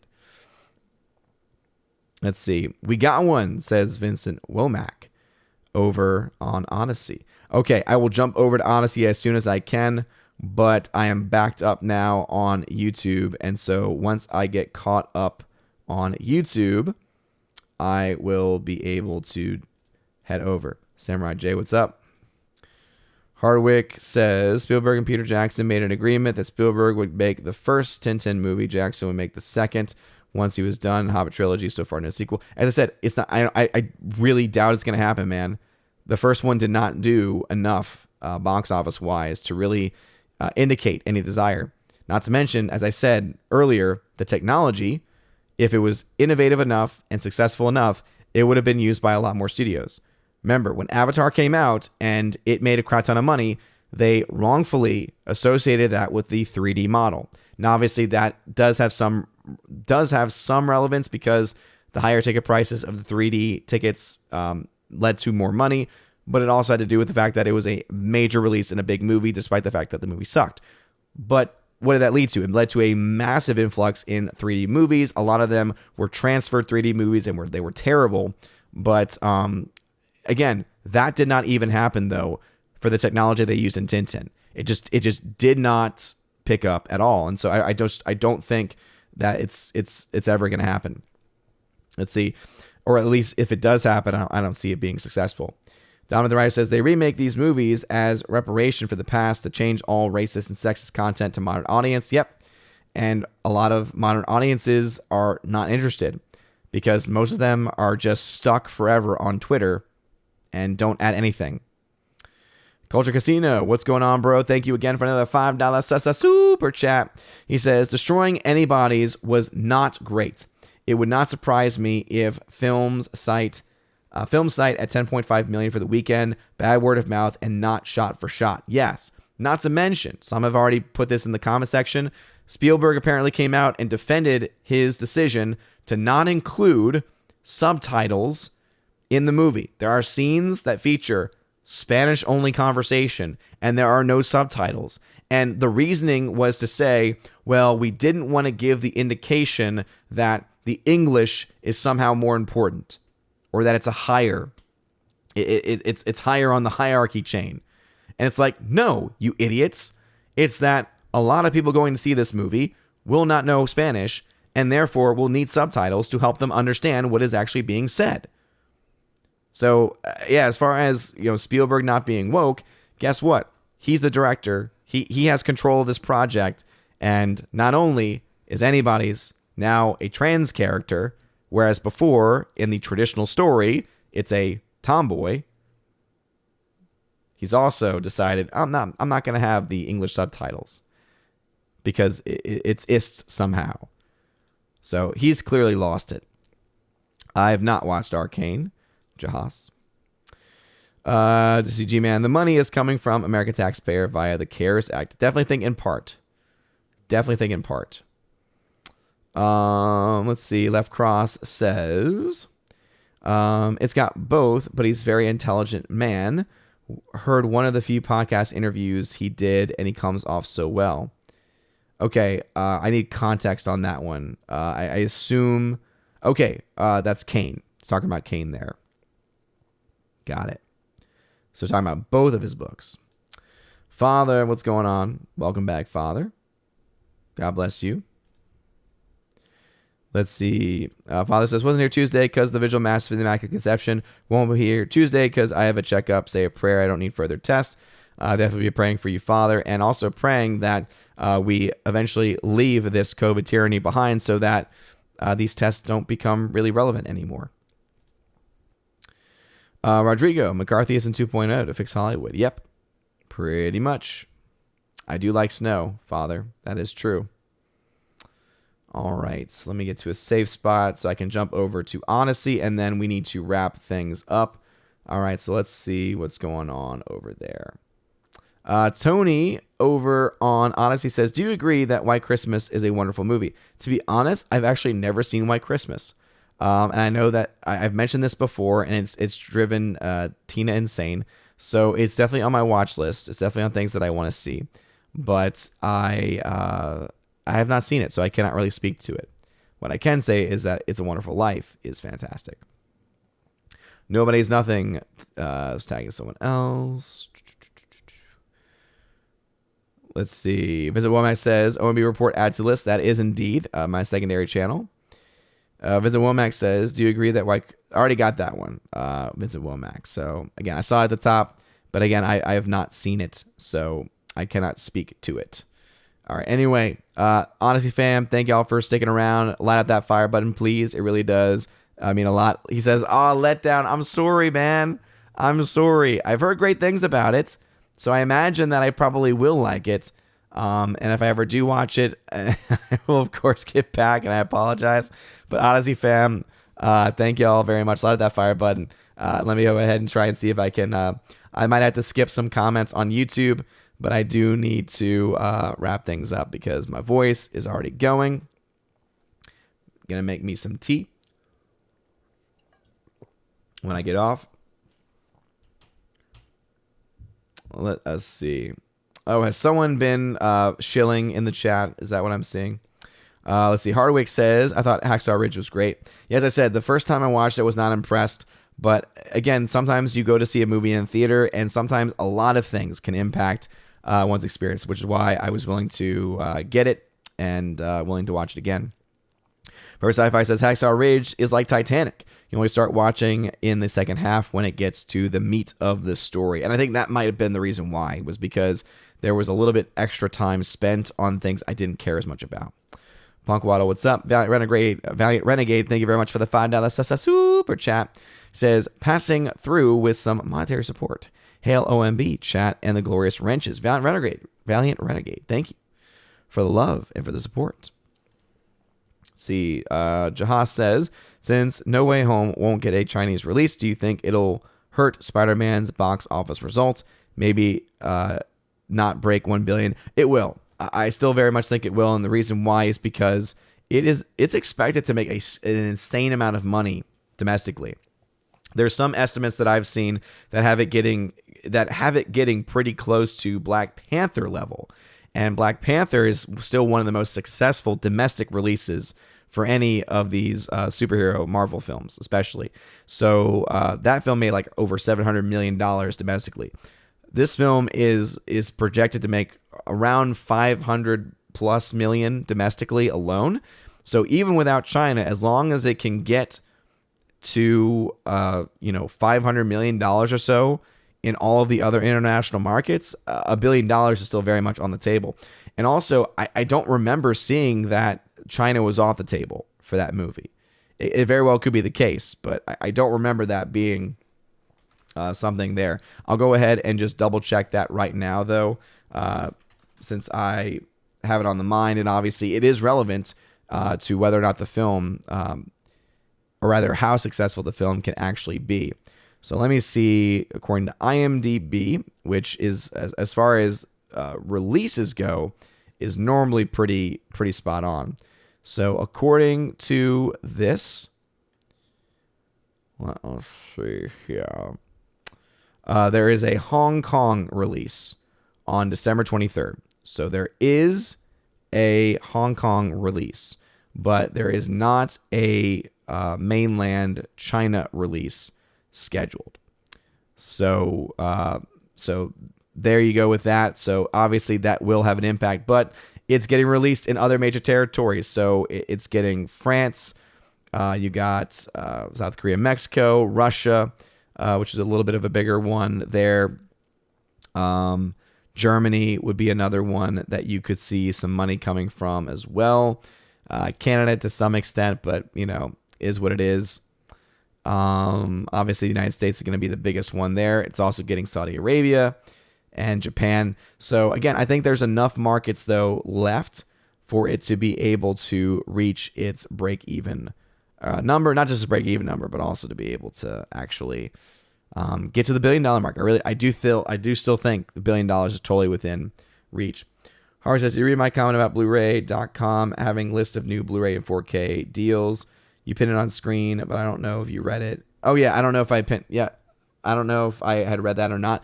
Let's see. We got one, says Vincent Womack, over on Odyssey. Okay, I will jump over to Odyssey as soon as I can, but I am backed up now on YouTube. And so once I get caught up on YouTube, I will be able to head over. Samurai J, what's up? Hardwick says, Spielberg and Peter Jackson made an agreement that Spielberg would make the first Tintin movie. Jackson would make the second once he was done. Hobbit trilogy, so far no sequel. As I said, it's not. I really doubt it's going to happen, man. The first one did not do enough box office wise to really indicate any desire. Not to mention, as I said earlier, the technology, if it was innovative enough and successful enough, it would have been used by a lot more studios. Remember, when Avatar came out and it made a crap ton of money, they wrongfully associated that with the 3D model. Now, obviously, that does have some relevance because the higher ticket prices of the 3D tickets led to more money, but it also had to do with the fact that it was a major release in a big movie, despite the fact that the movie sucked. But what did that lead to? It led to a massive influx in 3D movies. A lot of them were transferred 3D movies and they were terrible. But again, that did not even happen though for the technology they used in Tintin. It just did not pick up at all. And so I don't think that it's ever going to happen. Let's see. Or at least if it does happen, I don't see it being successful. Donovan the Writer says they remake these movies as reparation for the past to change all racist and sexist content to modern audience. Yep. And a lot of modern audiences are not interested because most of them are just stuck forever on Twitter and don't add anything. Culture Casino, what's going on, bro? Thank you again for another $5 super chat. He says, destroying anybody's was not great. It would not surprise me if film site at 10.5 million for the weekend, bad word of mouth, and not shot for shot. Yes, not to mention, some have already put this in the comment section, Spielberg apparently came out and defended his decision to not include subtitles in the movie. There are scenes that feature Spanish-only conversation, and there are no subtitles. And the reasoning was to say, well, we didn't want to give the indication that the English is somehow more important, or that it's a higher, it's higher on the hierarchy chain. And it's like, no, you idiots. It's that a lot of people going to see this movie will not know Spanish, and therefore will need subtitles to help them understand what is actually being said. So, yeah, as far as, Spielberg not being woke, guess what? He's the director. He has control of this project, and not only is anybody's now a trans character, whereas before, in the traditional story, it's a tomboy. He's also decided, I'm not going to have the English subtitles because it's ist somehow. So he's clearly lost it. I have not watched Arcane. Jahas. G-Man, the money is coming from American taxpayer via the CARES Act. Definitely think in part. Let's see. Left Cross says, it's got both, but he's a very intelligent man. Heard one of the few podcast interviews he did, and he comes off so well. Okay, I need context on that one. I assume... Okay, that's Kane. He's talking about Kane there. Got it. So talking about both of his books. Father, what's going on? Welcome back, Father. God bless you. Let's see. Father says, wasn't here Tuesday because the visual mass for the Immaculate Conception. Won't be here Tuesday because I have a checkup. Say a prayer. I don't need further tests. Definitely be praying for you, Father. And also praying that we eventually leave this COVID tyranny behind so that these tests don't become really relevant anymore. Rodrigo, McCarthy is in 2.0 to fix Hollywood. Yep, pretty much. I do like snow, Father. That is true. All right, so let me get to a safe spot so I can jump over to Odyssey, and then we need to wrap things up. All right, so let's see what's going on over there. Tony over on Odyssey says, do you agree that White Christmas is a wonderful movie? To be honest, I've actually never seen White Christmas. And I know that I've mentioned this before, and it's driven Tina insane. So it's definitely on my watch list. It's definitely on things that I want to see. But I have not seen it, so I cannot really speak to it. What I can say is that It's a Wonderful Life is fantastic. Nobody's Nothing was tagging someone else. Let's see. Visit Womack says, OMB report add to list. That is indeed my secondary channel. Vincent Womack says, do you agree that White... I already got that one, Vincent Womack. So, again, I saw it at the top, but again, I have not seen it, so I cannot speak to it. All right, anyway, Odyssey fam, thank y'all for sticking around. Light up that fire button, please. It really does mean a lot. He says, let down. I'm sorry, man. I'm sorry. I've heard great things about it, so I imagine that I probably will like it. And if I ever do watch it, I will, of course, get back, and I apologize. But Odyssey fam, thank y'all very much. Light that fire button. Let me go ahead and try and see if I can... I might have to skip some comments on YouTube, but I do need to wrap things up because my voice is already going. Gonna make me some tea when I get off. Let us see. Oh, has someone been shilling in the chat? Is that what I'm seeing? Let's see. Hardwick says, I thought Hacksaw Ridge was great. Yeah, as I said, the first time I watched it, I was not impressed. But again, sometimes you go to see a movie in theater, and sometimes a lot of things can impact one's experience, which is why I was willing to get it and willing to watch it again. First Sci-Fi says, Hacksaw Ridge is like Titanic. You only start watching in the second half when it gets to the meat of the story. And I think that might have been the reason why, was because there was a little bit extra time spent on things I didn't care as much about. Punkwaddle, what's up? Valiant Renegade, thank you very much for the $5 super chat. Says, passing through with some monetary support. Hail OMB, chat, and the glorious wrenches. Valiant Renegade, thank you for the love and for the support. See, Jahas says, since No Way Home won't get a Chinese release, do you think it'll hurt Spider-Man's box office results? Maybe not break 1 billion. It will. I still very much think it will, and the reason why is because it's expected to make an insane amount of money domestically. There's some estimates that I've seen that have it getting that have it getting pretty close to Black Panther level. And Black Panther is still one of the most successful domestic releases for any of these superhero Marvel films, especially. So that film made like over $700 million domestically. This film is projected to make around 500 plus million domestically alone. So even without China, as long as it can get to $500 million or so in all of the other international markets, $1 billion is still very much on the table. And also, I don't remember seeing that China was off the table for that movie. It very well could be the case, but I don't remember that being something there. I'll go ahead and just double check that right now, though, since I have it on the mind, and obviously it is relevant to whether or not the film, or rather how successful the film can actually be. So let me see, according to IMDb, which is, as far as releases go, is normally pretty spot on. So according to this, let's see here. There is a Hong Kong release on December 23rd. So there is a Hong Kong release, but there is not a mainland China release scheduled. So there you go with that. So obviously that will have an impact, but it's getting released in other major territories. So it's getting France. You got South Korea, Mexico, Russia, which is a little bit of a bigger one there. Germany would be another one that you could see some money coming from as well. Canada to some extent, but is what it is. Obviously, the United States is going to be the biggest one there. It's also getting Saudi Arabia and Japan. So again, I think there's enough markets though left for it to be able to reach its break-even number, not just a break-even number, but also to be able to actually get to the $1 billion mark. I do still think the $1 billion is totally within reach. Howard says, you read my comment about Blu-ray.com having list of new Blu-ray and 4K deals. You pinned it on screen, but I don't know if you read it. Oh yeah, I don't know if I pinned. Yeah, I don't know if I had read that or not.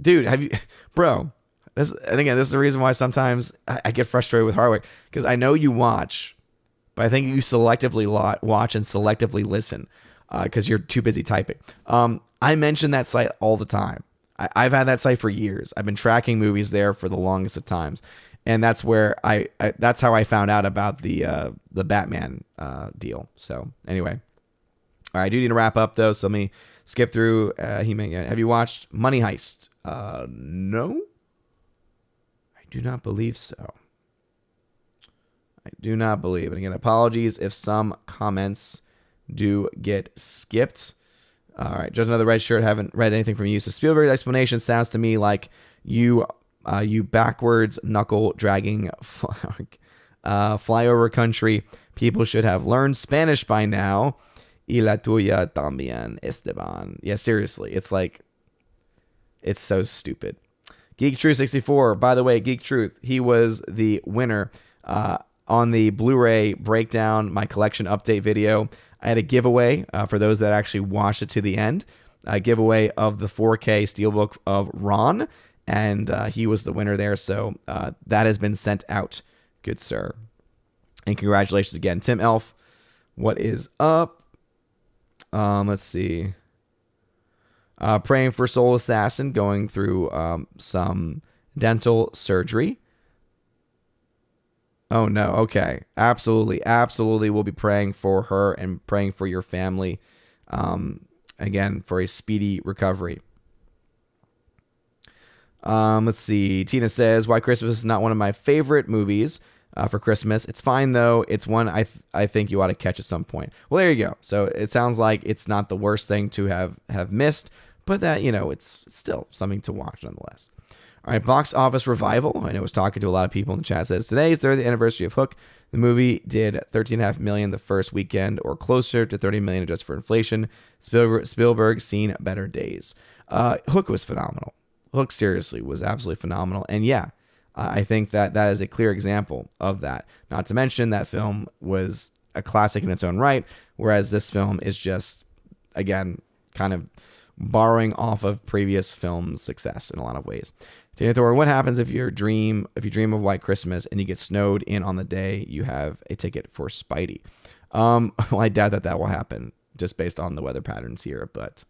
Dude, have you, bro? And again, this is the reason why sometimes I get frustrated with hardware, because I know you watch, but I think you selectively watch and selectively listen because you're too busy typing. I mention that site all the time. I've had that site for years. I've been tracking movies there for the longest of times, and that's where that's how I found out about the Batman deal. So anyway, all right, I do need to wrap up though, so let me skip through. Have you watched Money Heist? No, I do not believe so. I do not believe. And again, apologies if some comments do get skipped. All right, just another red shirt. Haven't read anything from you. So Spielberg's explanation sounds to me like you backwards knuckle dragging flyover country. People should have learned Spanish by now. Y la tuya también, Esteban. Yeah, seriously, it's so stupid. Geek Truth 64. By the way, Geek Truth, he was the winner on the Blu-ray breakdown, my collection update video. I had a giveaway for those that actually watched it to the end. A giveaway of the 4K Steelbook of Ron, and he was the winner there. So that has been sent out, good sir. And congratulations again, Tim Elf. What is up? Let's see. Praying for Soul Assassin, going through some dental surgery. Oh, no. Okay. Absolutely. We'll be praying for her and praying for your family. Again, for a speedy recovery. Let's see. Tina says, White Christmas is not one of my favorite movies for Christmas. It's fine, though. It's one I think you ought to catch at some point. Well, there you go. So it sounds like it's not the worst thing to have missed, but that, it's still something to watch nonetheless. All right, Box Office Revival. I know I was talking to a lot of people in the chat. Says today is the 30th anniversary of Hook. The movie did $13.5 million the first weekend, or closer to $30 million adjusted for inflation. Spielberg seen better days. Hook was phenomenal. Hook seriously was absolutely phenomenal, and yeah, I think that is a clear example of that. Not to mention that film was a classic in its own right, whereas this film is just, again, kind of borrowing off of previous films' success in a lot of ways. Daniel Thor, what happens if you dream of White Christmas and you get snowed in on the day you have a ticket for Spidey? Well, I doubt that will happen just based on the weather patterns here. But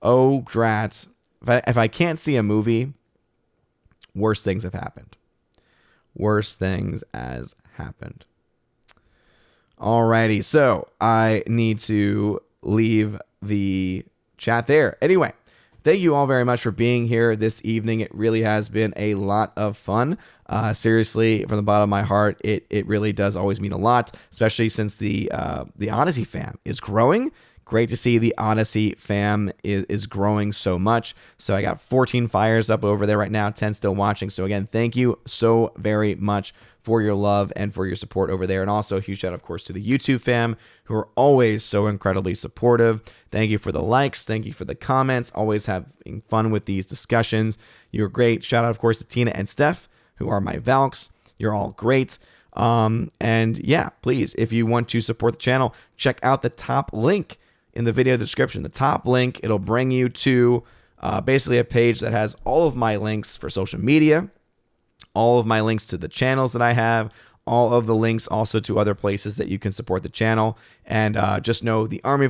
oh, drat! If I can't see a movie, worse things have happened. Worse things has happened. Alrighty, so I need to leave the chat there. Anyway, thank you all very much for being here this evening. It really has been a lot of fun. Seriously, from the bottom of my heart, it really does always mean a lot, especially since the Odyssey fam is growing. Great to see the Odyssey fam is growing so much. So I got 14 fires up over there right now, 10 still watching. So again, thank you so very much for your love and for your support over there. And also a huge shout out, of course, to the YouTube fam who are always so incredibly supportive. Thank you for the likes. Thank you for the comments. Always having fun with these discussions. You're great. Shout out, of course, to Tina and Steph, who are my Valks. You're all great. And yeah, please, if you want to support the channel, check out the top link in the video description. The top link, it'll bring you to basically a page that has all of my links for social media, all of my links to the channels that I have, all of the links also to other places that you can support the channel. And just know the Army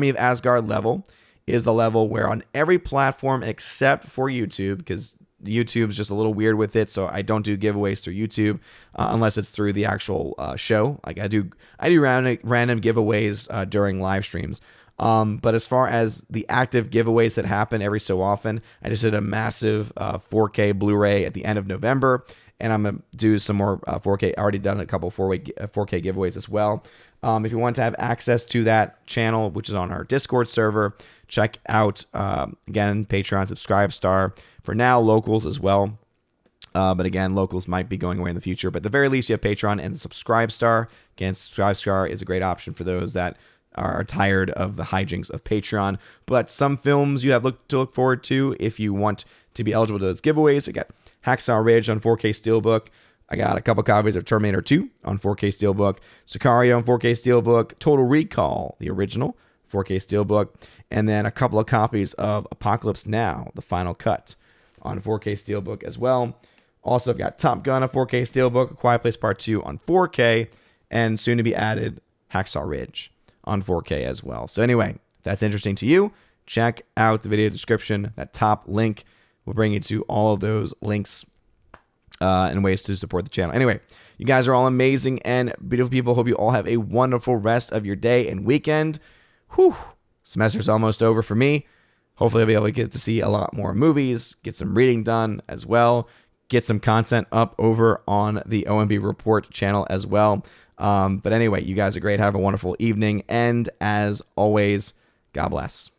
of Asgard level is the level where on every platform except for YouTube, because YouTube's just a little weird with it, so I don't do giveaways through YouTube unless it's through the actual show. Like I do random giveaways during live streams. But as far as the active giveaways that happen every so often, I just did a massive 4K Blu-ray at the end of November, and I'm gonna do some more 4K. I already done a couple 4K giveaways as well. If you want to have access to that channel, which is on our Discord server, check out again Patreon, Subscribestar. For now, locals as well. But again, locals might be going away in the future. But at the very least, you have Patreon and Subscribestar. Again, Subscribestar is a great option for those that are tired of the hijinks of Patreon. But some films you have to look forward to if you want to be eligible to those giveaways. We got Hacksaw Ridge on 4K Steelbook. I got a couple copies of Terminator 2 on 4K Steelbook. Sicario on 4K Steelbook. Total Recall, the original, 4K Steelbook. And then a couple of copies of Apocalypse Now, the final cut, on 4K Steelbook as well. Also, I've got Top Gun on 4K Steelbook, A Quiet Place Part 2 on 4K, and soon to be added Hacksaw Ridge on 4K as well. So anyway, if that's interesting to you, check out the video description. That top link will bring you to all of those links and ways to support the channel. Anyway, you guys are all amazing and beautiful people. Hope you all have a wonderful rest of your day and weekend. Whew, semester's almost over for me. Hopefully I'll be able to get to see a lot more movies, get some reading done as well, get some content up over on the OMB Report channel as well. But anyway, you guys are great. Have a wonderful evening. And as always, God bless.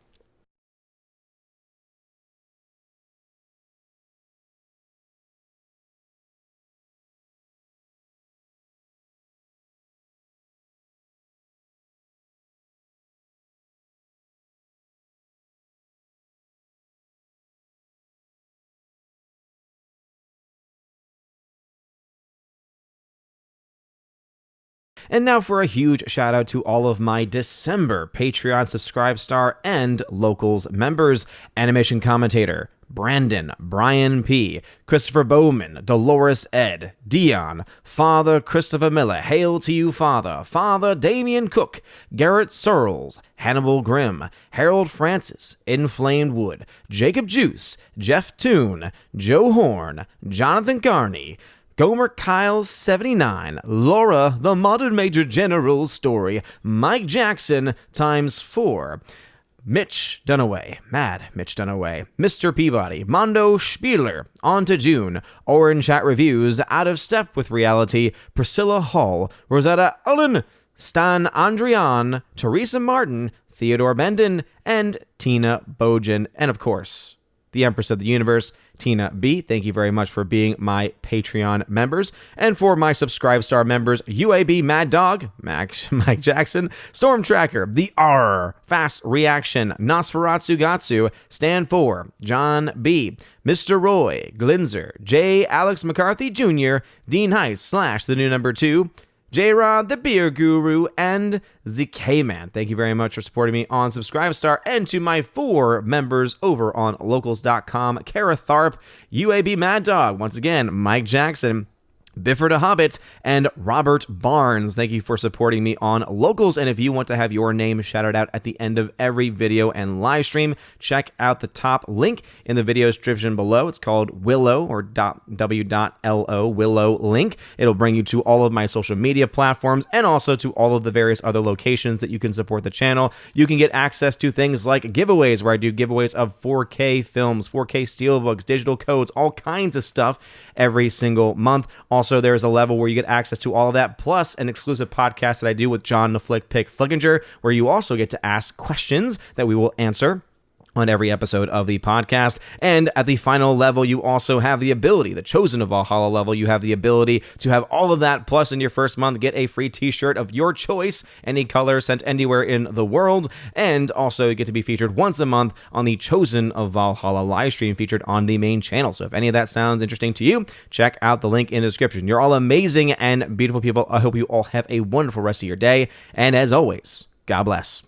And now for a huge shout out to all of my December Patreon Subscribestar and Locals members. Animation commentator Brandon, Brian P., Christopher Bowman, Dolores Ed, Dion, Father Christopher Miller, Hail to you, Father, Father Damian Cook, Garrett Searles, Hannibal Grimm, Harold Francis, Inflamed Wood, Jacob Juice, Jeff Toon, Joe Horn, Jonathan Carney, Gomer Kyles 79, Laura, the Modern Major General's Story, Mike Jackson ×4, Mitch Dunaway, Mad Mitch Dunaway, Mr. Peabody, Mondo Spieler, On to June, Orange Chat Reviews, Out of Step with Reality, Priscilla Hall, Rosetta Allen, Stan Andrian, Teresa Martin, Theodore Bendon, and Tina Bojan, and of course, the Empress of the Universe, Tina B. Thank you very much for being my Patreon members. And for my Subscribestar members, UAB Mad Dog, Mike Jackson, Storm Tracker, The R, Fast Reaction, Nosferatu Gatsu, Stan 4, John B., Mr. Roy, Glinzer, J. Alex McCarthy Jr., Dean Heiss / the new number 2, J-Rod, the Beer Guru, and the K-Man. Thank you very much for supporting me on Subscribestar, and to my 4 members over on Locals.com, Kara Tharp, UAB Mad Dog, once again, Mike Jackson, Bifford a Hobbit, and Robert Barnes. Thank you for supporting me on Locals, and if you want to have your name shouted out at the end of every video and live stream, check out the top link in the video description below. It's called Willow, or w.lo, Willow link. It'll bring you to all of my social media platforms and also to all of the various other locations that you can support the channel. You can get access to things like giveaways, where I do giveaways of 4K films, 4K steelbooks, digital codes, all kinds of stuff every single month. Also, there's a level where you get access to all of that, plus an exclusive podcast that I do with John the Flick Pick Flickinger, where you also get to ask questions that we will answer on every episode of the podcast. And at the final level, you also have the ability, the Chosen of Valhalla level, you have the ability to have all of that, plus in your first month, get a free t-shirt of your choice, any color, sent anywhere in the world, and also you get to be featured once a month on the Chosen of Valhalla live stream featured on the main channel. So if any of that sounds interesting to you, check out the link in the description. You're all amazing and beautiful people. I hope you all have a wonderful rest of your day, and as always, God bless.